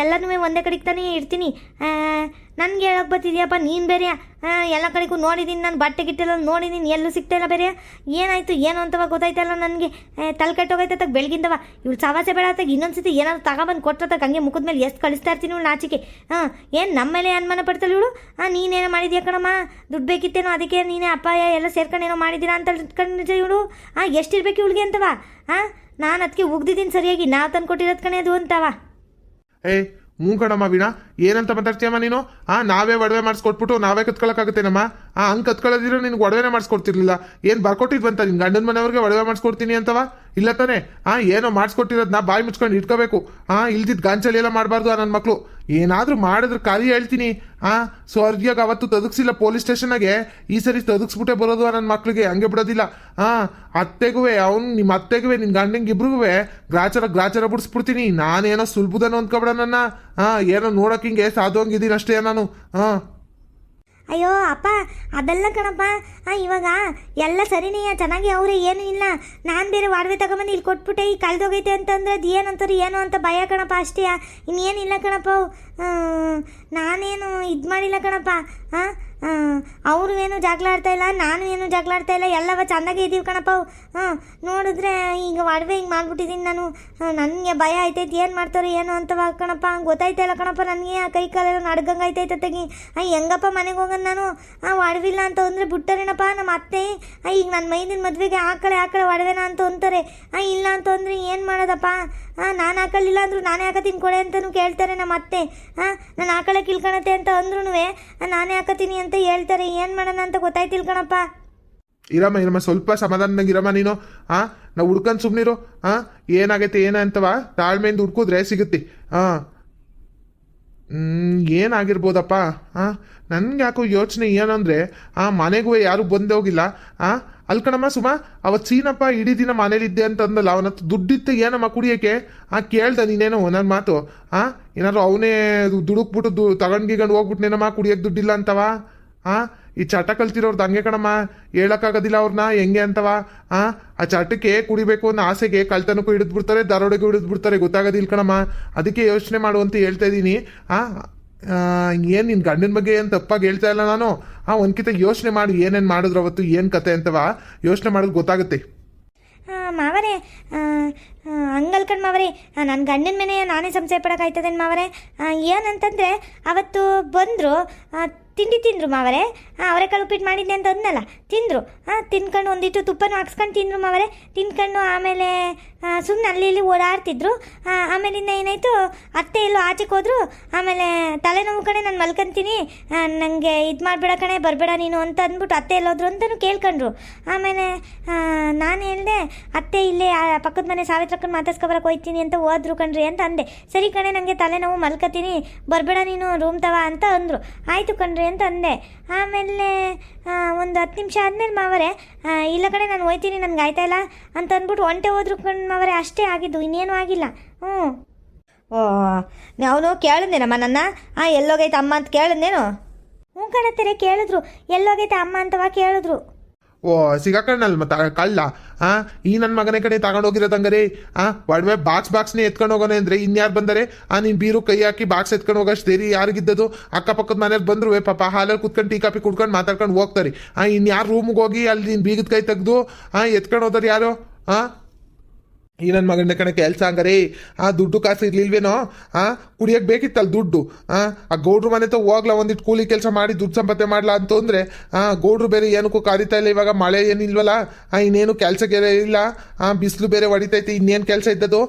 ಎಲ್ಲನೂ ಒಂದೇ ಕಡೆಗೆ ತಾನೇ ಇಡ್ತೀನಿ. ನನಗೆ ಹೇಳಕ್ಕೆ ಬರ್ತಿದ್ಯಪ್ಪ ನೀನು ಬೇರೆಯಾ? ಎಲ್ಲ ಕಡೆಗೂ ನೋಡಿದ್ದೀನಿ ನಾನು, ಬಟ್ಟೆ ಗಿಟ್ಟೆಲ್ಲ ನೋಡಿದ್ದೀನಿ, ಎಲ್ಲೂ ಸಿಗ್ತಾಯಿಲ್ಲ ಬೇರೆ. ಏನಾಯಿತು ಏನು ಅಂತವ ಗೊತ್ತಾಯ್ತಲ್ಲ ನನಗೆ. ತಲೆ ಕೆಟ್ಟೋಗೈತತ್ತಾಗ ಬೆಳಗಿಂದವ. ಇವಳು ಸವಾಸೆ ಬೇಡ ಆತಾಗ ಇನ್ನೊಂದು ಸತಿ ಏನಾದ್ರು ತಗೊಬಂದು ಕೊಟ್ಟತ್ತಾಗ ಹಂಗೆ ಮುಖದ ಮೇಲೆ ಎಷ್ಟು ಕಳಿಸ್ತಾ ಇರ್ತೀನಿ ಇವಳು ನಾಚಿಕೆ. ಏನು ನಮ್ಮ ಮೇಲೆ ಅನುಮಾನ ಪಡ್ತಾಳೆ ಇವಳು? ನೀನೇನೋ ಮಾಡಿದ್ಯಾ ಕಣಮ್ಮ, ದುಡ್ಡು ಬೇಕಿತ್ತೇನೋ ಅದಕ್ಕೆ ನೀನೇ ಅಪ್ಪ ಎಲ್ಲ ಸೇರ್ಕೊಂಡೇನೋ ಮಾಡಿದ್ದೀರಾ ಅಂತ ಇಟ್ಕೊಂಡು ಇವಳು. ಎಷ್ಟಿರ್ಬೇಕು ಇವಳಿಗೆ ಅಂತವ? ನಾನು ಅದಕ್ಕೆ ಉಗ್ದಿದ್ದೀನಿ ಸರಿಯಾಗಿ, ನಾವು ತಂದು ಕೊಟ್ಟಿರೋದು ಕಣೆ ಅದು ಅಂತವ. ಕಣಮ್ಮ ವೀಣಾ, ಏನಂತ ಮಾತಾಡ್ತೀಯಮ್ಮ ನೀನು? ನಾವೇ ಒಡವೆ ಮಾಡಿಸ್ಕೊಟ್ಬಿಟ್ಟು ನಾವೇ ಕತ್ಕೊಳ್ಳೋಕ್ಕಾಗುತ್ತೇನಮ್ಮ? ಹಂಗೆ ಕತ್ಕೊಳ್ಳೋದಿರೋ ನಿನ್ಗೆ ಒಡವೆನೇ ಮಾಡಿಸ್ಕೊಡ್ತಿರ್ಲಿಲ್ಲ. ಏನು ಬರ್ಕೊಟ್ಟಿದ್ವಂತ ನಿನ್ನ ಗಂಡನ ಮನೆಯವ್ರಿಗೆ ಒಡವೆ ಮಾಡಿಸ್ಕೊಡ್ತೀನಿ ಅಂತವ? ಇಲ್ಲ ತಾನೆ? ಏನೋ ಮಾಡಿಸ್ಕೊಟ್ಟಿರೋದನ್ನ ಬಾಯಿ ಮುಚ್ಕೊಂಡು ಇಟ್ಕೋಬೇಕು. ಇಲ್ದಿದ್ದು ಗಾಂಚಲಿ ಎಲ್ಲ ಮಾಡಬಾರ್ದು ನನ್ನ ಮಕ್ಕಳು. ಏನಾದರೂ ಮಾಡಿದ್ರೆ ಖಾಲಿ ಹೇಳ್ತೀನಿ. ಸ್ವರ್ಗಿಯಾಗ ಅವತ್ತು ತದಕ್ಸಿಲ್ಲ ಪೊಲೀಸ್ ಸ್ಟೇಷನ್ನಾಗೆ, ಈ ಸರಿ ತದಕ್ಸ್ಬಿಟ್ಟೆ ಬರೋದು ನನ್ನ ಮಕ್ಳಿಗೆ, ಹಂಗೆ ಬಿಡೋದಿಲ್ಲ. ಅತ್ತೆಗೂ ನಿಮ್ಮ ಅತ್ತೆಗೂ ನಿನ್ನ ಗಂಡಂಗೆ ಇಬ್ರಿಗೂ ಗ್ರಾಚಾರ ಬಿಡಿಸ್ಬಿಡ್ತೀನಿ. ನಾನೇನೋ ಸುಲ್ಬುದನೋ ಅಂದ್ಕೊಬೇಡ ನನ್ನ. ಏನೋ ನೋಡೋಕೆ ಹಿಂಗೆ ಸಾಧುವಂಗಿದ್ದೀನಿ ಅಷ್ಟೇ ನಾನು. ಅಯ್ಯೋ ಅಪ್ಪ, ಅದೆಲ್ಲ ಕಣಪ್ಪ. ಇವಾಗ ಎಲ್ಲ ಸರಿನೇ, ಚೆನ್ನಾಗಿ ಅವರೇ, ಏನೂ ಇಲ್ಲ. ನಾನು ಬೇರೆ ಒಡವೆ ತಗೊಂಬಂದು ಇಲ್ಲಿ ಕೊಟ್ಬಿಟ್ಟೆ, ಈಗ ಕಳೆದೋಗೈತೆ ಅಂತಂದ್ರೆ ಅದು ಏನಂತಾರೆ ಏನೋ ಅಂತ ಭಯ ಕಣಪ್ಪ ಅಷ್ಟೇ. ಇನ್ನೇನಿಲ್ಲ ಕಣಪ್ಪ. ನಾನೇನು ಇದು ಮಾಡಿಲ್ಲ ಕಣಪ್ಪ. ಹಾಂ, ಅವರು ಏನು ಜಗಳ ಆಡ್ತಾ ಇಲ್ಲ, ನಾನು ಏನು ಜಗಳ ಆಡ್ತಾ ಇಲ್ಲ, ಎಲ್ಲವ ಚೆಂದಾಗೆ ಇದ್ದೀವಿ ಕಣಪ್ಪ. ನೋಡಿದ್ರೆ ಈಗ ಒಡವೆ ಹಿಂಗೆ ಮಾಡ್ಬಿಟ್ಟಿದ್ದೀನಿ ನಾನು. ನನಗೆ ಭಯ ಆಯ್ತೈತೆ, ಏನು ಮಾಡ್ತಾರೋ ಏನೋ ಅಂತವ ಕಣಪ್ಪ. ಗೊತ್ತಾಯ್ತಾ ಇಲ್ಲ ಕಣಪ್ಪ ನನಗೆ. ಕೈ ಕಾಲೆಲ್ಲ ನಡ್ಗಂಗೆ ಆಯ್ತೈತೆ ತೆಗಿ. ಹೆಂಗಪ್ಪ ಮನೆಗೆ ಹೋಗೋದು ನಾನು? ಒಡವಿಲ್ಲ ಅಂತ ಅಂದರೆ ಬಿಡ್ತಾರೇನಪ್ಪ ನಮ್ಮ ಅತ್ತೆ. ಈಗ ನನ್ನ ಮೈದಿನ ಮದುವೆಗೆ ಆಕಳೆ ಒಡವೆನ ಅಂತ ಅಂತಾರೆ. ಇಲ್ಲ ಅಂತ ಅಂದರೆ ಏನು ಮಾಡೋದಪ್ಪ? ನಾನು ಹಾಕೊಳ್ಳಿಲ್ಲ ಅಂದ್ರು ನಾನೇ ಹಾಕತ್ತೀನಿ ಕೊಡೆ ಅಂತಲೂ ಕೇಳ್ತಾರೆ ನಮ್ಮ ಅತ್ತೆ. ನಾನು ಹಾಕೊಳ್ಳೆ ಕಿಲ್ಕೊಳತ್ತೆ ಅಂತ ಅಂದ್ರೂ ನಾನೇ ಹಾಕತ್ತೀನಿ ಅಂತ ಹೇಳ್ತಾರೆ. ಏನು ಮಾಡೋಣ ಅಂತ ಗೊತ್ತಾಯ್ತಿಲ್ಲ ಕಣಪ್ಪ. ಇರಮ್ಮ ಸ್ವಲ್ಪ ಸಮಾಧಾನದಾಗ ಇರಮ್ಮ ನೀನು. ನಾವು ಹುಡ್ಕೊಂಡು ಸುಮ್ಮನಿರು. ಏನಾಗೈತೆ ಏನಂತವ ತಾಳ್ಮೆಯಿಂದ ಹುಡ್ಕಿದ್ರೆ ಸಿಗುತ್ತೆ. ಏನಾಗಿರ್ಬೋದಪ್ಪ? ನನ್ಗೆ ಯಾಕೋ ಯೋಚನೆ ಏನಂದ್ರೆ ಮನೆಗೂ ಯಾರು ಬಂದೇ ಹೋಗಿಲ್ಲ. ಅಲ್ಕಣಮ್ಮ ಸುಮಾ, ಅವತ್ತು ಸೀನಪ್ಪ ಇಡೀ ದಿನ ಮನೇಲಿದ್ದೆ ಅಂತಂದಲ್ಲ, ಅವನ ಹತ್ರ ದುಡ್ಡಿತ್ತು ಏನಮ್ಮ ಕುಡಿಯೋಕ್ಕೆ. ಕೇಳ್ದ ನೀನೇನೋ ನನ್ನ ಮಾತು. ಏನಾದ್ರು ಅವನೇ ದುಡುಕ್ಬಿಟ್ಟು ತಗೊಂಡ್ಗಿಗಂಡು ಹೋಗ್ಬಿಟ್ನೇನಮ್ಮ ಕುಡಿಯೋಕೆ ದುಡ್ಡಿಲ್ಲ ಅಂತವ. ಈ ಚಟ ಕಲ್ತಿರೋರ್ದು ಹಂಗೆ ಕಣಮ್ಮ, ಹೇಳಕ್ಕಾಗೋದಿಲ್ಲ ಅವ್ರನ್ನ ಹೆಂಗೆ ಅಂತವ. ಆ ಚಟಕ್ಕೆ ಕುಡಿಬೇಕು ಅನ್ನೋ ಆಸೆಗೆ ಕಳ್ತನಕ್ಕೂ ಹಿಡಿದ್ಬಿಡ್ತಾರೆ, ದರೋಡೆಗೂ ಹಿಡಿದ್ಬಿಡ್ತಾರೆ, ಗೊತ್ತಾಗೋದಿಲ್ಲ ಕಣಮ್ಮ. ಅದಕ್ಕೆ ಯೋಚನೆ ಮಾಡು ಅಂತ ಹೇಳ್ತಾ ಇದ್ದೀನಿ. ಏನು ನಿನ್ನ ಗಂಡನ ಬಗ್ಗೆ ಏನು ತಪ್ಪಾಗಿ ಹೇಳ್ತಾ ಇಲ್ಲ ನಾನು. ಒಂದ್ಕಿತ ಯೋಚನೆ ಮಾಡು, ಏನೇನು ಮಾಡಿದ್ರು ಅವತ್ತು, ಏನು ಕತೆ ಅಂತವ ಯೋಚನೆ ಮಾಡೋದು ಗೊತ್ತಾಗುತ್ತೆ. ಮಾವರೇ, ಹಂಗಲ್ಕಂಡು ಮಾವರೇ, ನನ್ನ ಗಂಡನ ಮೇಲೆ ನಾನೇ ಸಂಶಯ ಪಡೋಕ್ಕಾಯ್ತದೇನು ಮಾವರೇ? ಏನಂತಂದರೆ ಅವತ್ತು ಬಂದರು, ತಿಂಡಿ ತಿಂದರು ಮಾವರೇ. ಅವರೆಕಾಳು ಉಪ್ಪಿಟ್ಟು ಮಾಡಿದ್ದೆ ಅಂತ ಅಂದಲ್ಲ, ತಿಂದರು. ತಿನ್ಕೊಂಡು ಒಂದಿಟ್ಟು ತುಪ್ಪನೂ ಹಾಕ್ಸ್ಕೊಂಡು ತಿಂದರು ಮಾವರೇ. ತಿನ್ಕೊಂಡು ಆಮೇಲೆ ಸುಮ್ಮನೆ ಅಲ್ಲಿ ಇಲ್ಲಿ ಓಡಾಡ್ತಿದ್ರು. ಆಮೇಲಿಂದ ಏನಾಯಿತು, ಅತ್ತೆ ಎಲ್ಲೋ ಆಚೆಗೆ ಹೋದ್ರು. ಆಮೇಲೆ ತಲೆನೋವು ಕಣೆ, ನಾನು ಮಲ್ಕೊಂತೀನಿ, ನನಗೆ ಇದು ಮಾಡಬೇಡ ಕಣೆ, ಬರಬೇಡ ನೀನು ಅಂತ ಅಂದ್ಬಿಟ್ಟು ಅತ್ತೆ ಎಲ್ಲೋದ್ರು ಅಂತಲೂ ಕೇಳ್ಕೊಂಡ್ರು. ಆಮೇಲೆ ನಾನು ಹೇಳಿದೆ, ಅತ್ತೆ ಇಲ್ಲೇ ಪಕ್ಕದ ಮನೆ ಸಾವಿತ್ರಕ್ಕನ್ನು ಮಾತಾಡ್ಸ್ಕೊಬರಕ್ಕೆ ಹೋಗ್ತೀನಿ ಅಂತ ಹೋದ್ರು ಕಣ್ರಿ ಅಂತ ಅಂದೆ. ಸರಿ ಕಣೆ, ನನಗೆ ತಲೆನೋವು ಮಲ್ಕೋತೀನಿ, ಬರಬೇಡ ನೀನು ರೂಮ್ ತವ ಅಂತ ಅಂದರು. ಆಯಿತು ಕಣ್ರಿ ಅಂತ ಅಂದೆ. ಆಮೇಲೆ ಒಂದು 10 ನಿಮಿಷ ಆದಮೇಲೆ ಮಾವರೇ, ಇಲ್ಲ ಕಡೆ ನಾನು ಹೋಯ್ತೀನಿ, ನನಗೆ ಆಯ್ತಾ ಇಲ್ಲ ಅಂತ ಅಂದ್ಬಿಟ್ಟು ಒಂಟೆ ಹೋದ್ರು ಕಣ್ ಮಾವರೇ. ಅಷ್ಟೇ ಆಗಿದ್ದು, ಇನ್ನೇನು ಆಗಿಲ್ಲ. ಅವನು ಕೇಳಿದ್ನೇನಮ್ಮ ನನ್ನ, ಎಲ್ಲೋಗೈತೆ ಅಮ್ಮ ಅಂತ ಕೇಳಿದ್ನೇನು? ಕಣತ್ತಾರೆ ಕೇಳಿದ್ರು, ಎಲ್ಲೋಗೈತೆ ಅಮ್ಮ ಅಂತವ ಕೇಳಿದ್ರು. ಸಿಗಾಕಣ್ಣಲ್ ಕಳ್ಳ. ಈ ನನ್ನ ಮಗನೇ ಕಡೆ ತಗೊಂಡೋಗಿರೋದಂಗಾರೆ. ಒಡವೆ ಬಾಕ್ಸ್ನೇ ಎತ್ಕೊಂಡು ಹೋಗೋಣ ಅಂದ್ರೆ ಇನ್ಯಾರು ಬಂದರೆ? ನೀನು ಬೀರು ಕೈ ಹಾಕಿ ಬಾಕ್ಸ್ ಎತ್ಕೊಂಡು ಹೋಗೋಷ್ಟು ದೇರಿ ಯಾರಿಗಿದ್ದದು? ಅಕ್ಕಪಕ್ಕದ ಮನೇಲಿ ಬಂದ್ರು ಪಾಪ ಹಾಲಲ್ಲಿ ಕುತ್ಕೊಂಡು ಟೀ ಕಾಫಿ ಕುಡ್ಕೊಂಡು ಮಾತಾಡ್ಕೊಂಡು ಹೋಗ್ತಾರೆ. ಇನ್ಯಾರು ರೂಮ್ಗೆ ಹೋಗಿ ಅಲ್ಲಿ ನೀನು ಬೀಗದ ಕೈ ತೆಗೆದು ಎತ್ಕೊಂಡು ಹೋದಾರೆ ಯಾರು? ಈ ನನ್ನ ಮಗನ ಕಣೆ ಕೆಲಸ ಹಂಗಾರೆ. ದುಡ್ಡು ಕಾಸು ಇರ್ಲಿಲ್ವೇನೋ? ಕುಡಿಯೋಕೆ ಬೇಕಿತ್ತಲ್ಲ ದುಡ್ಡು. ಆ ಗೌಡ್ರು ಮನೆ ತ ಹೋಗ್ಲಾ, ಒಂದಿಟ್ಟು ಕೂಲಿ ಕೆಲಸ ಮಾಡಿ ದುಡ್ಡು ಸಂಪಾದನೆ ಮಾಡ್ಲಾ ಅಂತಂದ್ರೆ ಗೌಡ್ರು ಬೇರೆ ಏನಕ್ಕೂ ಕರಿತಾ ಇಲ್ಲ. ಇವಾಗ ಮಳೆ ಏನಿಲ್ವಲ್ಲ, ಇನ್ನೇನು ಕೆಲಸಕ್ಕೆ ಇಲ್ಲ, ಬಿಸಿಲು ಬೇರೆ ಹೊಡಿತೈತೆ, ಇನ್ನೇನು ಕೆಲಸ ಇದ್ದದು?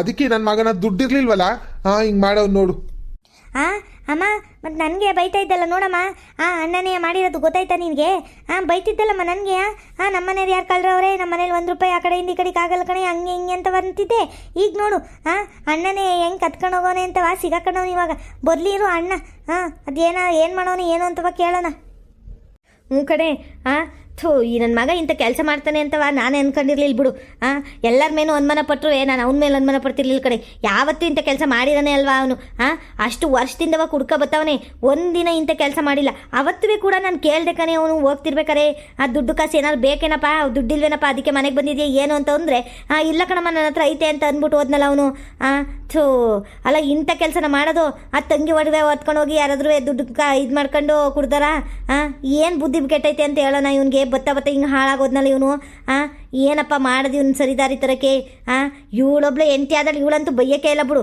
ಅದಕ್ಕೆ ನನ್ನ ಮಗನ ದುಡ್ಡು ಇರ್ಲಿಲ್ವಲ್ಲ, ಹಿಂಗೆ ಮಾಡೋದು ನೋಡು. ಅಮ್ಮ, ಮತ್ತು ನನಗೆ ಬೈತಾ ಇದ್ದಲ್ಲ ನೋಡಮ್ಮ, ಅಣ್ಣನೇ ಮಾಡಿರೋದು ಗೊತ್ತಾಯ್ತಾ ನಿನಗೆ? ಬೈತಿದ್ದಲ್ಲಮ್ಮ ನನಗೆ. ನಮ್ಮನೇಲಿ ಯಾರು ಕಳ್ರವ್ರೆ, ನಮ್ಮ ಮನೇಲಿ 1 ರೂಪಾಯಿ ಆ ಕಡೆಯಿಂದ ಈ ಕಡೆಗೆ ಆಗಲ್ಲ ಕಣೆ, ಹಂಗೆ ಹಿಂಗೆ ಅಂತ ಬಂತಿದ್ದೆ. ಈಗ ನೋಡು, ಅಣ್ಣನೇ ಹೆಂಗೆ ಕತ್ಕೊಂಡು ಹೋಗೋನೆ ಅಂತವ ಸಿಗಾಕೊಂಡವನು. ಇವಾಗ ಬರ್ಲಿರು ಅಣ್ಣ. ಏನು ಮಾಡೋನು ಏನು ಅಂತವ ಕೇಳೋಣ. ಕಡೆ ಈ ನನ್ನ ಮಗ ಇಂಥ ಕೆಲಸ ಮಾಡ್ತಾನೆ ಅಂತವ ನಾನೇ ಅನ್ಕೊಂಡಿರ್ಲಿಲ್ಲ ಬಿಡು. ಎಲ್ಲರ ಮೇಲೂ ಅನುಮಾನ ಪಟ್ಟರು, ನಾನು ಅವನ ಮೇಲೆ ಅನುಮಾನ ಪಡ್ತಿರ್ಲಿಲ್ಲ ಕಡೆ. ಯಾವತ್ತೂ ಇಂಥ ಕೆಲಸ ಮಾಡಿದಾನೆ ಅಲ್ವಾ ಅವನು? ಅಷ್ಟು ವರ್ಷದಿಂದವ ಕುಡ್ಕ ಬತ್ತವನೇ, ಒಂದಿನ ಇಂಥ ಕೆಲಸ ಮಾಡಿಲ್ಲ. ಅವತ್ತೂ ಕೂಡ ನಾನು ಕೇಳ್ದೆ ಕಣೆ, ಅವನು ಹೋಗ್ತಿರ್ಬೇಕಾರೆ ದುಡ್ಡು ಕಾಸು ಏನಾದ್ರು ಬೇಕೇನಪ್ಪ, ದುಡ್ಡಿಲ್ವೇನಪ್ಪ, ಅದಕ್ಕೆ ಮನೆಗೆ ಬಂದಿದೆಯಾ ಏನು ಅಂತ ಅಂದರೆ, ಇಲ್ಲ ಕಣಮ್ಮ ನನ್ನ ಹತ್ರ ಐತೆ ಅಂತ ಅಂದ್ಬಿಟ್ಟು ಹೋದ್ನಲ್ಲ ಅವನು. ಅಲ್ಲ, ಇಂಥ ಕೆಲಸನ ಮಾಡೋದು? ತಂಗಿ ಒಡವೆ ಹೊತ್ಕೊಂಡು ಹೋಗಿ ಯಾರಾದ್ರೂ ದುಡ್ಡು ಇದು ಮಾಡ್ಕೊಂಡು ಕುಡ್ದಾರ? ಏನು ಬುದ್ಧಿ ಕೆಟ್ಟೈತೆ ಅಂತ ಹೇಳೋಣ ಇವನಿಗೆ. ಬತ್ತ ಹಿಂಗೆ ಹಾಳಾಗೋದ್ನಲ್ಲ ಇವನು. ಏನಪ್ಪ ಮಾಡೋದು ಇವ್ನು ಸರಿದಾರಿ ತರಕ್ಕೆ? ಇವಳೊಬ್ಳೆ ಎಂಟಿ ಆದಲ್ಲಿ ಇವಳಂತೂ ಬೈಯಕ್ಕೆ ಇಲ್ಲ ಬಿಡು.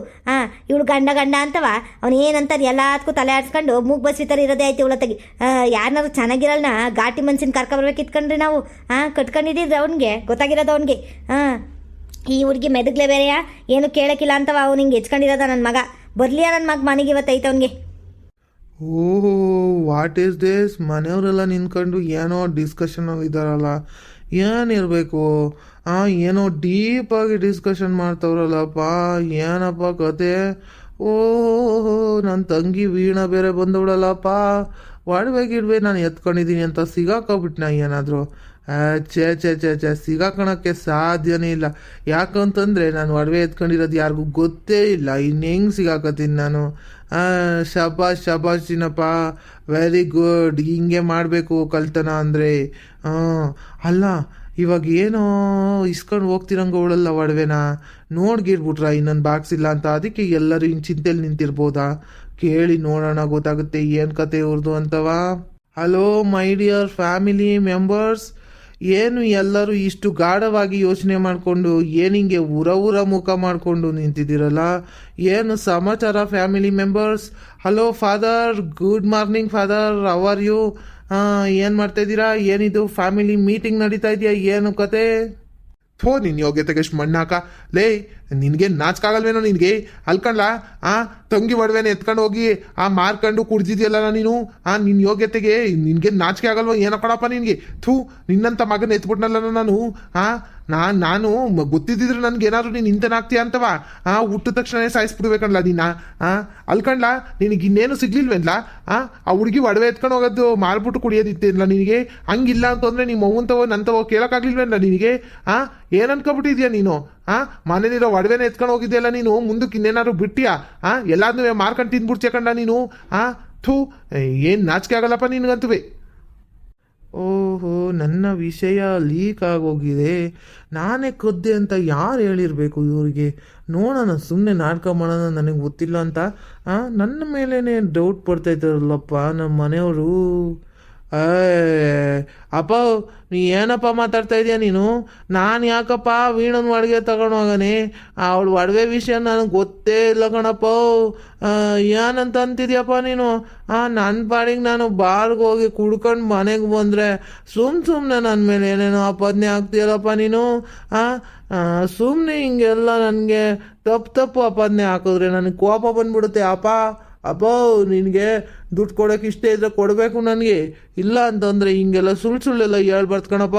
ಇವಳು ಗಂಡ ಅಂತವ ಅವ್ನು ಏನಂತಾರೆ ಎಲ್ಲದಕ್ಕೂ ತಲೆ ಆಡ್ಸ್ಕೊಂಡು ಮೂಗ್ ಬಸ್ಸಿ ಥರ ಇರೋದೇ ಆಯ್ತು ಇವಳತ್ತಾಗಿ. ಯಾರನ್ನಾರು ಚೆನ್ನಾಗಿರಲ್ನ ಘಾಟಿ ಮನ್ಸಿನ ಕರ್ಕೊಬರ್ಬೇಕು ಇತ್ಕೊಂಡ್ರಿ ನಾವು. ಕಟ್ಕೊಂಡಿದ್ದಿದ್ರೆ ಅವ್ನಿಗೆ ಗೊತ್ತಾಗಿರೋದು ಅವ್ನಿಗೆ. ಈ ಹುಡುಗಿ ಮೆದಗ್ಲೇ ಬೇರೆಯಾ, ಏನು ಕೇಳಕ್ಕಿಲ್ಲ ಅಂತವ ಅವ್ನು ಹಿಂಗೆ ಹೆಚ್ಕೊಂಡಿರೋದ ನನ್ನ ಮಗ. ಬರ್ಲಿಯಾ ನನ್ನ ಮಗ ಮನೆಗೆ ಇವತ್ತೈತೆ ಅವನಿಗೆ. ಓಹೋ, ವಾಟ್ ಈಸ್ ದಿಸ್? ಮನೆಯವರೆಲ್ಲ ನಿಂತ್ಕೊಂಡು ಏನೋ ಡಿಸ್ಕಷನಲ್ಲಿ ಇದ್ದಾರಲ್ಲ, ಏನಿರಬೇಕು? ಏನೋ ಡೀಪಾಗಿ ಡಿಸ್ಕಷನ್ ಮಾಡ್ತವ್ರಲ್ಲಪ್ಪ, ಏನಪ್ಪ ಕತೆ? ಓಹೋ, ನನ್ನ ತಂಗಿ ವೀಣಾ ಬೇರೆ ಬಂದವಳಲ್ಲಪ್ಪ. ಒಡವೆ ನಾನು ಎತ್ಕೊಂಡಿದ್ದೀನಿ ಅಂತ ಸಿಗಾಕೋಬಿಟ್ನ ಏನಾದರೂ? ಛೇ ಸಿಗಾಕೋಣಕ್ಕೆ ಸಾಧ್ಯನೇ ಇಲ್ಲ. ಯಾಕಂತಂದರೆ ನಾನು ಒಡವೆ ಎತ್ಕೊಂಡಿರೋದು ಯಾರಿಗೂ ಗೊತ್ತೇ ಇಲ್ಲ. ಇನ್ನು ಹೆಂಗೆ ಸಿಗಾಕತ್ತೀನಿ ನಾನು? ಶಬಾಷ್ ಚಿನ್ನಪ್ಪ, ವೆರಿ ಗುಡ್. ಹಿಂಗೆ ಮಾಡಬೇಕು ಕಳ್ತನ ಅಂದರೆ. ಅಲ್ಲ, ಇವಾಗ ಏನೋ ಇಸ್ಕೊಂಡು ಹೋಗ್ತಿರಂಗ ಅವಳಲ್ಲ ಒಡವೆನ ನೋಡ್ಗಿಡ್ಬಿಟ್ರ ಇನ್ನೊಂದು ಬಾಕ್ಸ್ ಇಲ್ಲ ಅಂತ. ಅದಕ್ಕೆ ಎಲ್ಲರೂ ಇನ್ನು ಚಿಂತೆಯಲ್ಲಿ ನಿಂತಿರ್ಬೋದಾ? ಕೇಳಿ ನೋಡೋಣ ಗೊತ್ತಾಗುತ್ತೆ ಏನು ಕತೆ ಇವ್ರದ್ದು ಅಂತವಾ. Hello my dear family members, ಏನು ಎಲ್ಲರೂ ಇಷ್ಟು ಗಾಢವಾಗಿ ಯೋಚನೆ ಮಾಡಿಕೊಂಡು ಏನಿಂಗೆ ಊರ ಮುಖ ಮಾಡಿಕೊಂಡು ನಿಂತಿದ್ದೀರಲ್ಲ, ಏನು ಸಮಾಚಾರ family members? Hello father, good morning father, how are you? ಏನು ಮಾಡ್ತಾಯಿದ್ದೀರಾ? ಏನಿದು ಫ್ಯಾಮಿಲಿ ಮೀಟಿಂಗ್ ನಡೀತಾ ಇದೆಯಾ? ಏನು ಕತೆ? ನಿನ್ನ ಯೋಗ್ಯತೆಗೆ ಎಷ್ಟು ಮಣ್ಣಾಕ ಲೇ, ನಿನಗೆ ನಾಚ್ಕಾಗಲ್ವೇನೋ ನಿನಗೆ? ಅಲ್ಕಂಡ್ಲ ತಂಗಿ ಒಡವೆನ ಎತ್ಕೊಂಡು ಹೋಗಿ ಮಾರ್ಕೊಂಡು ಕುಡ್ದಿದ್ಯಲ್ಲ ನೀನು, ನಿನ್ನ ಯೋಗ್ಯತೆಗೆ ನಿನಗೆ ನಾಚಿಕೆ ಆಗಲ್ವ ಏನೋ ಕಣಪ್ಪ ನಿನಗೆ? ನಿನ್ನಂಥ ಮಗನ ಎತ್ಬಿಟ್ನಲ್ಲ ನಾನು. ನಾನು ಗೊತ್ತಿದ್ದಿದ್ರೆ ನನ್ಗೆ ಏನಾದ್ರು ನೀನು ಇಂತನಾಗ್ತೀಯ ಅಂತವ ಹುಟ್ಟಿದ ತಕ್ಷಣ ಸಾಯಿಸ್ಬಿಡ್ಬೇಕಲ್ಲ ನೀನ. ಅಲ್ಕಂಡ್ಲ ನಿನಗೆ ಇನ್ನೇನು ಸಿಗ್ಲಿಲ್ವೇನ್ಲ? ಆ ಹುಡುಗಿ ಒಡವೆ ಎತ್ಕೊಂಡು ಹೋಗೋದು ಮಾರ್ಬಿಟ್ಟು ಕುಡಿಯೋದಿತ್ತೇನಲ್ಲ ನಿನಗೆ? ಹಂಗಿಲ್ಲ ಅಂತಂದ್ರೆ ನಿಮ್ಮ ಅವ್ವಂತವೋ ನಂತವೋ ಕೇಳೋಕ್ಕಾಗ್ಲಿಲ್ವೇನಲ್ಲ ನಿನಗೆ? ಏನು ಅನ್ಕೊಬಿಟ್ಟಿದ್ಯಾ ನೀನು? ಮನೇಲಿರೋ ಒಡವೆನ ಎತ್ಕೊಂಡು ಹೋಗಿದ್ಯಲ್ಲ ನೀನು, ಮುಂದಕ್ಕೆ ಇನ್ನೇನಾದ್ರು ಬಿಟ್ಟಿಯಾ? ಎಲ್ಲಾದ್ನೂ ಮಾರ್ಕೊಂಡು ತಿಂದ್ಬಿಡ್ತೀಯ ಕಂಡ ನೀನು. ಏನು ನಾಚಿಕೆ ಆಗಲ್ಲಪ್ಪ ನಿನಗಂತುವೆ. ಓಹೋ, ನನ್ನ ವಿಷಯ ಲೀಕ್ ಆಗೋಗಿದೆ, ನಾನೇ ಕದ್ದೆ ಅಂತ ಯಾರು ಹೇಳಿರಬೇಕು ಇವ್ರಿಗೆ? ನೋಡೋಣ, ಸುಮ್ಮನೆ ನಾಟಕ ಮಾಡೋಣ, ನನಗೆ ಗೊತ್ತಿಲ್ಲ ಅಂತ ನನ್ನ ಮೇಲೇ ಡೌಟ್ ಪಡ್ತಾ ಇದ್ದಾರಲ್ಲಪ್ಪ ನಮ್ಮ ಮನೆಯವರು. ಅಪ್ಪ ನೀ ಏನಪ್ಪ ಮಾತಾಡ್ತಾ ಇದೀಯ ನೀನು? ನಾನು ಯಾಕಪ್ಪ ವೀಣನ ಒಡವೆ ತಗೊಂಡು ಹೋಗನೆ? ಅವಳು ಒಡವೆ ವಿಷಯ ನನಗೆ ಗೊತ್ತೇ ಇಲ್ಲ ಕಣಪ್ಪ. ಏನಂತ ಅಂತಿದ್ಯಪ್ಪ ನೀನು? ನನ್ನ ಪಾಡಿಗೆ ನಾನು ಬಾರ್ಗೆ ಹೋಗಿ ಕುಡ್ಕೊಂಡು ಮನೆಗೆ ಬಂದರೆ ಸುಮ್ಮನೆ ನನ್ನ ಮೇಲೆ ಏನೇನೋ ಅಪಾದನೆ ಆಗ್ತೀಯಲ್ಲಪ್ಪ ನೀನು. ಸುಮ್ಮನೆ ಹಿಂಗೆಲ್ಲ ನನಗೆ ತಪ್ಪು ಅಪಾದನೆ ಹಾಕಿದ್ರೆ ನನಗೆ ಕೋಪ ಬಂದ್ಬಿಡುತ್ತೆ. ಅಪ್ಪ ನಿನಗೆ ದುಡ್ಡು ಕೊಡೋಕೆ ಇಷ್ಟ ಇದ್ರೆ ಕೊಡಬೇಕು ನನಗೆ, ಇಲ್ಲ ಅಂತಂದರೆ ಹಿಂಗೆಲ್ಲ ಸುಳ್ಳೆಲ್ಲ ಹೇಳ್ಬಾರ್ದು ಕಣಪ್ಪ.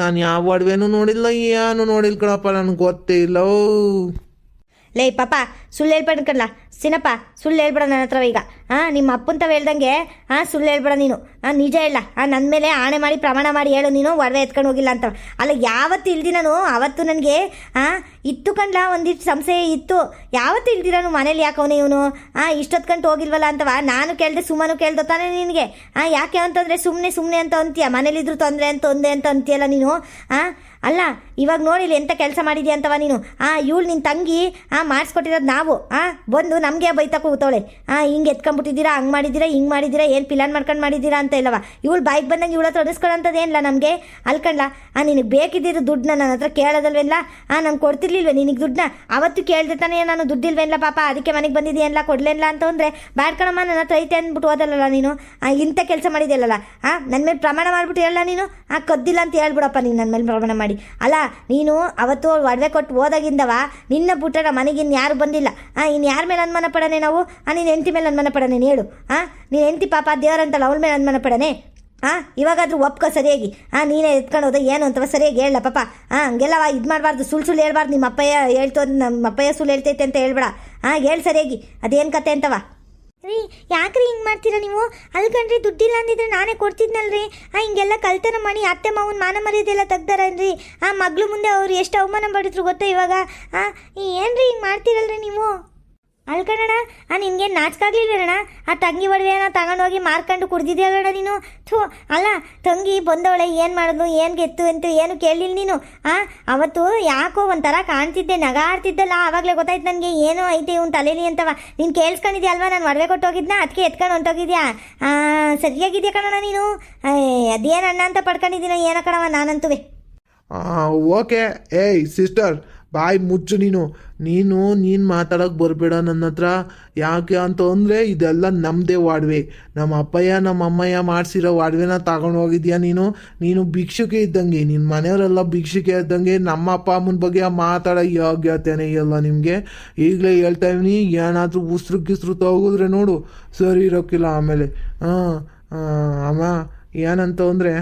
ನಾನು ಯಾವ ಒಡವೆನೂ ನೋಡಿಲ್ಲ, ಏನು ನೋಡಿಲ್ಲ ಕಣಪ್ಪ, ನನಗೆ ಗೊತ್ತೇ ಇಲ್ಲ. ಲೇ ಪಾಪ, ಸುಳ್ಳು ಹೇಳ್ಬೇಡ ಕಣ್ಲ ಸಿನಪ್ಪ, ಸುಳ್ಳು ಹೇಳ್ಬೇಡ ನನ್ನ ಹತ್ರ ಈಗ. ನಿಮ್ಮ ಅಪ್ಪಂತವ ಹೇಳ್ದಂಗೆ ಸುಳ್ಳು ಹೇಳ್ಬೇಡ ನೀನು. ನಿಜ ಹೇಳ, ನನ್ನ ಮೇಲೆ ಆಣೆ ಮಾಡಿ ಪ್ರಮಾಣ ಮಾಡಿ ಹೇಳು ನೀನು ಒಡವೆ ಎತ್ಕೊಂಡು ಹೋಗಿಲ್ಲ ಅಂತ. ಅಲ್ಲ, ಯಾವತ್ತು ಇಲ್ದಿ ನಾನು ಅವತ್ತು ನನಗೆ ಇತ್ತು ಕಣ್ಲ, ಒಂದಿಷ್ಟು ಸಂಶಯ ಇತ್ತು. ಯಾವತ್ತು ಇಲ್ದಿ ನಾನು ಮನೇಲಿ ಯಾಕವನೇ ಇವನು ಇಷ್ಟೊತ್ತು ಗಂಟು ಹೋಗಿಲ್ವಲ್ಲ ಅಂತವ ನಾನು ಕೇಳಿದೆ, ಸುಮ್ಮನು ಕೇಳ್ದೋ ತಾನೇ ನಿನಗೆ? ಯಾಕೆ ಅಂತಂದರೆ ಸುಮ್ಮನೆ ಅಂತ ಅಂತೀಯ, ಮನೇಲಿದ್ರು ತೊಂದರೆ ಅಂತ ಅಂತೀಯಲ್ಲ ನೀನು. ಅಲ್ಲ, ಇವಾಗ ನೋಡಿಲ್ಲ ಎಂಥ ಕೆಲಸ ಮಾಡಿದ್ಯಾ ಅಂತವ ನೀನು. ಇವಳು ನಿನ್ನ ತಂಗಿ ಮಾಡಿಸ್ಕೊಟ್ಟಿರೋದು ನಾವು ಬಂದು ನಮಗೆ ಬೈತಾ ಕೂತವಳೆ. ಹಿಂಗೆ ಎತ್ಕೊಂಡ್ಬಿಟ್ಟಿದ್ದೀರಾ, ಹಂಗೆ ಮಾಡಿದ್ದೀರಾ, ಹಿಂಗೆ ಮಾಡಿದ್ದೀರಾ, ಏನು ಪ್ಲಾನ್ ಮಾಡ್ಕೊಂಡು ಮಾಡಿದ್ದೀರಾ ಅಂತ ಇಲ್ಲವ. ಇವಳು ಬಾಯಿಗೆ ಬಂದಂಗೆ ಇವಳ ಹತ್ರ ಅನಿಸ್ಕೊಳ್ಳೋಂಥದ್ದು ಏನಿಲ್ಲ ನಮಗೆ. ಅಲ್ಕಂಡ್ಲ, ನಿನಗೆ ಬೇಕಿದ್ದಿದ್ದು ದುಡ್ಡನ್ನ ನನ್ನ ಹತ್ರ ಕೇಳೋದಲ್ವೇಲ್ಲ? ನಾನು ಕೊಡ್ತಿರ್ಲಿಲ್ವೇ ನಿನಗೆ ದುಡ್ಡನ್ನ? ಅವತ್ತು ಕೇಳಿದೆ ತಾನೇ, ನಾನು ದುಡ್ಡಿಲ್ವೇನಲ್ಲ ಪಾಪ, ಅದಕ್ಕೆ ಮನೆಗೆ ಬಂದಿದ್ದೀಯಲ್ಲ ಕೊಡ್ಲೇಲ್ಲ ಅಂತ ಅಂದರೆ ಬ್ಯಾಡ್ಕಣಮ್ಮ ನನ್ನ ಹತ್ರ ಐತೆ ಅಂದ್ಬಿಟ್ಟು ಓದಲ್ಲ ನೀನು. ಇಂಥ ಕೆಲಸ ಮಾಡಿದೆಯಲ್ಲ, ನನ್ನ ಮೇಲೆ ಪ್ರಮಾಣ ಮಾಡಿಬಿಟ್ಟು ಹೇಳ ನೀನು. ಕದ್ದಿಲ್ಲ ಅಂತ ಹೇಳ್ಬಿಡಪ್ಪ ನೀನು ನನ್ನ ಮೇಲೆ ಪ್ರಮಾಣ ಮಾಡಿ. ಅಲ್ಲ, ನೀನು ಅವತ್ತು ಒಡವೆ ಕೊಟ್ಟು ಹೋದಾಗಿಂದವ ನಿನ್ನ ಬಿಟ್ಟರೆ ಮನೆಗಿನ್ನು ಯಾರು ಬಂದಿಲ್ಲ. ಇನ್ನು ಯಾರ ಮೇಲೆ ಅನುಮಾನ ಪಡನೆ ನಾವು? ನಿನ್ನ ಹೆಂಡತಿ ಮೇಲೆ ಅನುಮಾನ ಪಡನೆ ಹೇಳು. ನೀನು ಹೆಂಡತಿ ಪಾಪ ದೇವರಂತಲ್ಲ, ಅವಳ ಮೇಲೆ ಅನುಮಾನ ಪಡನೆ. ಇವಾಗಾದ್ರೂ ಒಪ್ಕೋ ಸರಿಯಾಗಿ. ನೀನೇ ಎತ್ಕೊಂಡು ಹೋದ ಏನು ಅಂತವ ಸರಿಯಾಗಿ ಹೇಳ ಪಾಪ. ಹಂಗೆಲ್ಲ ಇದು ಮಾಡಬಾರ್ದು, ಸುಳ್ಳು ಹೇಳ್ಬಾರ್ದು. ನಿಮ್ಮ ಅಪ್ಪಯ್ಯ ಸುಳ್ಳು ಹೇಳ್ತೈತೆ ಅಂತ ಹೇಳ್ಬೇಡ. ಹೇಳು ಸರಿಯಾಗಿ, ಅದೇನು ಕತೆ ಅಂತವ. ರೀ, ಯಾಕ್ರಿ ಹಿಂಗೆ ಮಾಡ್ತೀರಾ ನೀವು? ಅಲ್ಕಂಡ್ರಿ, ದುಡ್ಡಿಲ್ಲ ಅಂದಿದ್ರೆ ನಾನೇ ಕೊಡ್ತಿದ್ನಲ್ರಿ. ಹಿಂಗೆಲ್ಲ ಕಳ್ತನ ಮಾಡಿ ಅತ್ತೆ ಮಾವನ ಮಾನ ಮರ್ಯಾದೆಲ್ಲ ತೆಗ್ದಾರನ್ರಿ. ಮಗಳು ಮುಂದೆ ಅವ್ರು ಎಷ್ಟು ಅವಮಾನ ಪಡಿದ್ರು ಗೊತ್ತಾ ಇವಾಗ? ಏನ್ರಿ ಹಿಂಗೆ ಮಾಡ್ತೀರಲ್ರಿ ನೀವು? ಅಲ್ಕಣ್ಣ, ನಿನಗೆ ನಾಚಿಕಾಗ್ಲಿಲ್ಲಣ್ಣ? ತಂಗಿ ಒಡವೆನ ತಗೊಂಡೋಗಿ ಮಾರ್ಕೊಂಡು ಕುಡ್ದಿದ್ಯಲ್ಲಣ್ಣ ನೀನು? ಅಲ್ಲ, ತಂಗಿ ಬಂದವಳೆ, ಏನು ಮಾಡಿದ್ಲು, ಏನು ಗೆತ್ತು ಅಂತ ಏನು ಕೇಳಲಿಲ್ಲ ನೀನು. ಅವತ್ತು ಯಾಕೋ ಒಂಥರ ಕಾಣ್ತಿದ್ದೆ, ನಗ ಆಡ್ತಿದ್ದಲ್ಲ, ಆವಾಗಲೇ ಗೊತ್ತಾಯ್ತು ನನಗೆ ಏನೋ ಐತೆ ಇವ್ನು ತಲೆಲಿ ಅಂತವ. ನೀನು ಕೇಳಿಸ್ಕೊಂಡಿದ್ಯಾ ಅಲ್ವಾ? ನಾನು ಒಡವೆ ಕೊಟ್ಟೋಗಿದ್ನ, ಅದಕ್ಕೆ ಎತ್ಕೊಂಡು ಹೊಂಟೋಗಿದ್ಯಾ. ಸರಿಯಾಗಿದ್ಯಾ ಕಣಣ್ಣ ನೀನು? ಅದೇನು ಅಣ್ಣ ಅಂತ ಪಡ್ಕೊಂಡಿದ್ದೀನೋ ಏನೋ ಕಣವ ನಾನಂತುವೆ. ಓಕೆ. ಏಯ್ ಸಿಸ್ಟರ್, ಬಾಯ್ ಮುಚ್ಚು ನೀನು ಮಾತಾಡೋಕೆ ಬರಬೇಡ ನನ್ನ ಹತ್ರ. ಯಾಕೆ ಅಂತ ಅಂದರೆ ಇದೆಲ್ಲ ನಮ್ಮದೇ ಒಡವೆ, ನಮ್ಮ ಅಪ್ಪಯ್ಯ ನಮ್ಮ ಅಮ್ಮಯ್ಯ ಮಾಡಿಸಿರೋ ಒಡವೆನ ತಗೊಂಡು ಹೋಗಿದ್ಯಾ ನೀನು ಭಿಕ್ಷುಕೆ ಇದ್ದಂಗೆ, ನಿನ್ನ ಮನೆಯವರೆಲ್ಲ ಭಿಕ್ಷುಕೆ ಇದ್ದಂಗೆ. ನಮ್ಮ ಅಪ್ಪ ಅಮ್ಮನ ಬಗ್ಗೆ ಮಾತಾಡೋ ಯೋಗ್ಯತೆನೇ ಇಲ್ಲ ನಿಮಗೆ. ಈಗಲೇ ಹೇಳ್ತಾ ಇವ್ನಿ, ಏನಾದರೂ ಉಸ್ರು ತಗೋದ್ರೆ ನೋಡು ಸರಿ ಇರೋಕ್ಕಿಲ್ಲ ಆಮೇಲೆ. ಅಮ್ಮ ಏನಂತ ಅಂದರೆ,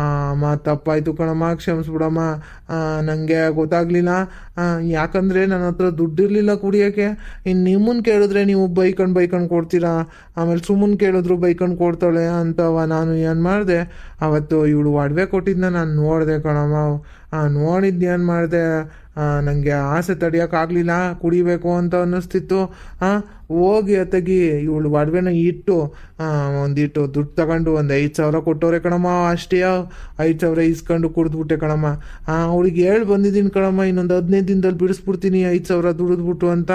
ಅಮ್ಮ ತಪ್ಪಾಯಿತು ಕಣಮ್ಮ, ಕ್ಷಮಿಸ್ಬಿಡಮ್ಮ, ನನಗೆ ಗೊತ್ತಾಗಲಿಲ್ಲ. ಯಾಕಂದರೆ ನನ್ನ ಹತ್ರ ದುಡ್ಡಿರಲಿಲ್ಲ ಕುಡಿಯೋಕ್ಕೆ. ಇನ್ನು ನಿಮ್ಮನ್ನು ಕೇಳಿದ್ರೆ ನೀವು ಬೈಕೊಂಡು ಕೊಡ್ತೀರಾ, ಆಮೇಲೆ ಸುಮ್ಮನೆ ಕೇಳಿದ್ರು ಬೈಕೊಂಡು ಕೊಡ್ತಾಳೆ ಅಂತವ. ನಾನು ಏನು ಮಾಡಿದೆ, ಅವತ್ತು ಇವಳು ಒಡವೆ ಕೊಟ್ಟಿದ್ದನ್ನ ನಾನು ನೋಡಿದೆ ಕಣಮ್ಮ. ನೋಡಿದ್ದು ಏನು ಮಾಡಿದೆ, ನನಗೆ ಆಸೆ ತಡೆಯೋಕ್ಕಾಗಲಿಲ್ಲ, ಕುಡಿಬೇಕು ಅಂತ ಅನ್ನಿಸ್ತಿತ್ತು. ಹೋಗಿ ಅತ್ತಗಿ ಇವಳು ಒಡವೆನ ಇಟ್ಟು ಒಂದಿಟ್ಟು ದುಡ್ಡು ತಗೊಂಡು ಒಂದು 5,000 ಕೊಟ್ಟವ್ರೆ ಕಣಮ್ಮ. ಅಷ್ಟೇ 5,000 ಇಸ್ಕೊಂಡು ಕುಡಿದ್ಬಿಟ್ಟೆ ಕಣಮ್ಮ. ಅವಳಿಗೆ ಹೇಳಿ ಬಂದಿದ್ದೀನಿ ಕಣಮ್ಮ, ಇನ್ನೊಂದು 15 ದಿನದಲ್ಲಿ ಬಿಡಿಸ್ಬಿಡ್ತೀನಿ 5,000 ದುಡಿದ್ಬಿಟ್ಟು ಅಂತ.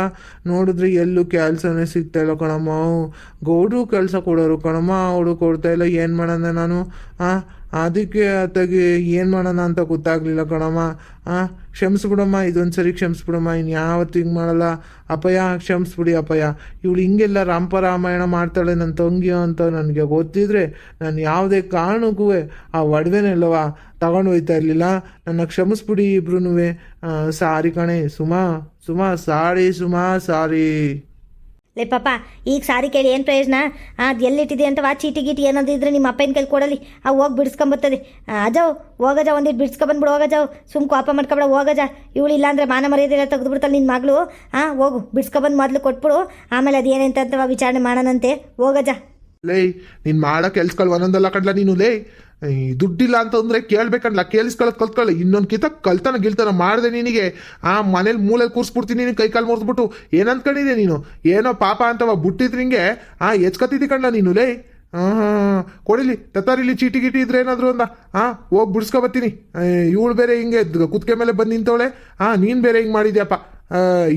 ನೋಡಿದ್ರೆ ಎಲ್ಲೂ ಕೆಲಸನೇ ಸಿಗ್ತಾಯಿಲ್ಲ ಕಣಮ್ಮ. ಗೌಡ್ರು ಕೆಲಸ ಕೊಡೋರು ಕಣಮ್ಮ, ಅವಳು ಕೊಡ್ತಾ ಇಲ್ಲ. ಏನು ಮಾಡೋಣ ನಾನು? ಅದಕ್ಕೆ ಅತ್ತಾಗಿ ಏನು ಮಾಡೋಣ ಅಂತ ಗೊತ್ತಾಗಲಿಲ್ಲ ಕಣಮ್ಮ. ಕ್ಷಮಿಸ್ಬಿಡಮ್ಮ, ಇದೊಂದು ಸರಿ ಕ್ಷಮಿಸ್ಬಿಡಮ್ಮ, ಇನ್ನು ಯಾವತ್ತು ಹಿಂಗೆ ಮಾಡಲ್ಲ. ಅಪ್ಪಯ್ಯ ಕ್ಷಮಿಸ್ಬಿಡಿ ಅಪ್ಪಯ್ಯ. ಇವಳು ಹಿಂಗೆಲ್ಲ ರಾಮರಾಮಾಯಣ ಮಾಡ್ತಾಳೆ ನನ್ನ ತಂಗಿ ಅಂತ ನನಗೆ ಗೊತ್ತಿದ್ರೆ ನಾನು ಯಾವುದೇ ಕಾರಣಕ್ಕೂ ಆ ಒಡವೆನೆಲ್ಲವ ತಗೊಂಡು ಹೋಯ್ತಾ ಇರಲಿಲ್ಲ. ನನ್ನ ಕ್ಷಮಿಸ್ಬಿಡಿ ಇಬ್ರು. ಸಾರಿ ಕಣೆ ಸುಮಾ ಸಾರಿ. ಲೇ ಪಾಪ, ಈಗ ಸಾರಿ ಕೇಳಿ ಏನು ಪ್ರಯೋಜನ? ಅದು ಎಲ್ಲಿಟ್ಟಿದೆ ಅಂತ ಚೀಟಿ ಗೀಟಿ ಏನಾದ್ರು ಇದ್ರೆ ನಿಮ್ಮ ಅಪ್ಪನ ಕೈಲಿ ಕೊಡಲಿ, ಹೋಗಿ ಬಿಡಿಸ್ಕೊಂಬರ್ತದೆ. ಅಜಾವ್ ಹೋಗಜ, ಒಂದಿಟ್ಟು ಬಿಡಿಸ್ಕೊಬಂದ್ಬಿಡು ಹೋಗಜಾವ್. ಸುಮ್ ಕೋಪ ಮಾಡ್ಕೊಬೇಡ ಹೋಗಜ. ಇವಳು ಇಲ್ಲಾಂದ್ರೆ ಮಾನ ಮರ್ಯಾದೆಲ್ಲ ತೆಗೆದುಬಿಡ್ತಾಳೆ ನಿನ್ನ ಮಗಳು. ಹೋಗು ಬಿಡಿಸ್ಕೊಬಂದು ಮೊದಲು ಕೊಟ್ಬಿಡು, ಆಮೇಲೆ ಅದು ಏನೇಂತ ವಿಚಾರಣೆ ಮಾಡೋಣಂತೆ. ಹೋಗಜ. ಲೇ, ನೀನು ಮಾಡೋ ಕೆಲ್ಸಗಳು ಒಂದೊಂದಲ್ಲ ಕಡ್ಲ ನೀನು. ಲೇ, ದುಡ್ಡಿಲ್ಲ ಅಂತಂದ್ರೆ ಕೇಳ್ಬೇಕಂಡ್ಲ, ಕೇಳಿಸ್ಕೊಳ್ಳೋದು ಕಲ್ತ್ಕೊಳ್ಳಿ. ಇನ್ನೊಂದು ಕಿತ ಗಿಲ್ತನ ಮಾಡಿದೆ ನಿನಗೆ ಮನೇಲಿ ಮೂಲೆಯಲ್ಲಿ ಕೂರಿಸ್ಬಿಡ್ತೀನಿ. ನೀನು ಕೈ ಕಾಲು ಮುರಿದ್ಬಿಟ್ಟು ಏನಂದ್ಕೊಂಡಿದ್ದೆ ನೀನು? ಏನೋ ಪಾಪ ಅಂತವ ಬಿಟ್ಟಿದ್ರೆ ಹಿಂಗೆ ಎಚ್ಕತ್ತಿದ್ದಿ ಕಣ್ಲ ನೀನು. ಲೇ, ಕೊಡಿಲಿ ತತ್ತಾರಿಲಿ ಚೀಟಿ ಗೀಟಿ ಇದ್ರೆ ಏನಾದ್ರು ಅಂದ ಹೋಗಿ ಬಿಡಿಸ್ಕೊಬತ್ತೀನಿ. ಇವಳು ಬೇರೆ ಹಿಂಗೆ ಕುತ್ಕೆ ಮೇಲೆ ಬಂದು ನಿಂತವಳೆ, ನೀನು ಬೇರೆ ಹಿಂಗೆ ಮಾಡಿದ್ಯಪ್ಪ.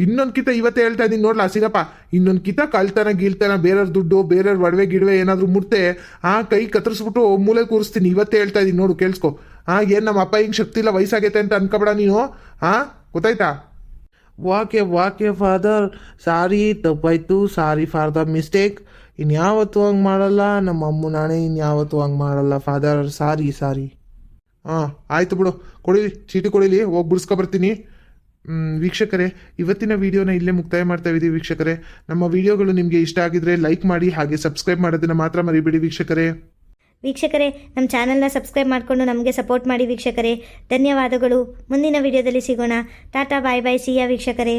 ಇನ್ನೊಂದು ಕಿತ ಇವತ್ತೇ ಹೇಳ್ತಾ ಇದ್ದೀನಿ ನೋಡ್ಲಾ ಸಿಗಪ್ಪ. ಇನ್ನೊಂದು ಕಿತ ಕಳ್ತನ ಬೇರೆಯವ್ರ ದುಡ್ಡು, ಬೇರೆಯವ್ರ ಒಡವೆ ಗಿಡವೆ ಏನಾದ್ರು ಮುಡ್ತೆ ಕೈ ಕತ್ತರಿಸ್ಬಿಟ್ಟು ಮೂಲೆ ಕೂರಿಸ್ತೀನಿ. ಇವತ್ತೇ ಹೇಳ್ತಾ ಇದ್ದೀನಿ ನೋಡು, ಕೇಳಿಸ್ಕೊ. ಏನು ನಮ್ಮ ಅಪ್ಪ ಹಿಂಗೆ ಶಕ್ತಿ ಇಲ್ಲ, ವಯಸ್ಸಾಗೈತೆ ಅಂತ ಅನ್ಕೊಬೇಡ ನೀನು. ಗೊತ್ತಾಯ್ತಾ? ವಾಕೆ ಫಾದರ್, ಸಾರಿ ತಪ್ಪಾಯ್ತು, ಸಾರಿ ಫಾರ್ ದ ಮಿಸ್ಟೇಕ್. ಇನ್ಯಾವತ್ತೂ ಹಂಗೆ ಮಾಡಲ್ಲ. ನಮ್ಮ ಅಮ್ಮ ನಾಣೆ, ಇನ್ಯಾವತ್ತೂ ಹಂಗೆ ಮಾಡಲ್ಲ ಫಾದರ್. ಸಾರಿ. ಆಯ್ತು ಬಿಡು, ಕೊಡಿಲಿ ಚೀಟಿ ಕೊಡಿಲಿ, ಹೋಗಿ ಬಿಡಿಸ್ಕೊಬರ್ತೀನಿ. ವೀಕ್ಷಕರೇ, ಇವತ್ತಿನ ವಿಡಿಯೋನ ಇಲ್ಲೇ ಮುಕ್ತಾಯ ಮಾಡ್ತಾ ಇದ್ದೀವಿ ವೀಕ್ಷಕರೇ. ನಮ್ಮ ವಿಡಿಯೋಗಳು ನಿಮಗೆ ಇಷ್ಟ ಆಗಿದ್ರೆ ಲೈಕ್ ಮಾಡಿ, ಹಾಗೆ ಸಬ್ಸ್ಕ್ರೈಬ್ ಮಾಡೋದನ್ನು ಮಾತ್ರ ಮರಿಬೇಡಿ ವೀಕ್ಷಕರೇ. ನಮ್ಮ ಚಾನಲ್ನ ಸಬ್ಸ್ಕ್ರೈಬ್ ಮಾಡಿಕೊಂಡು ನಮಗೆ ಸಪೋರ್ಟ್ ಮಾಡಿ ವೀಕ್ಷಕರೇ. ಧನ್ಯವಾದಗಳು. ಮುಂದಿನ ವಿಡಿಯೋದಲ್ಲಿ ಸಿಗೋಣ. ಟಾಟಾ ಬಾಯ್ ಬಾಯ್. ಸಿಯಾ ವೀಕ್ಷಕರೇ.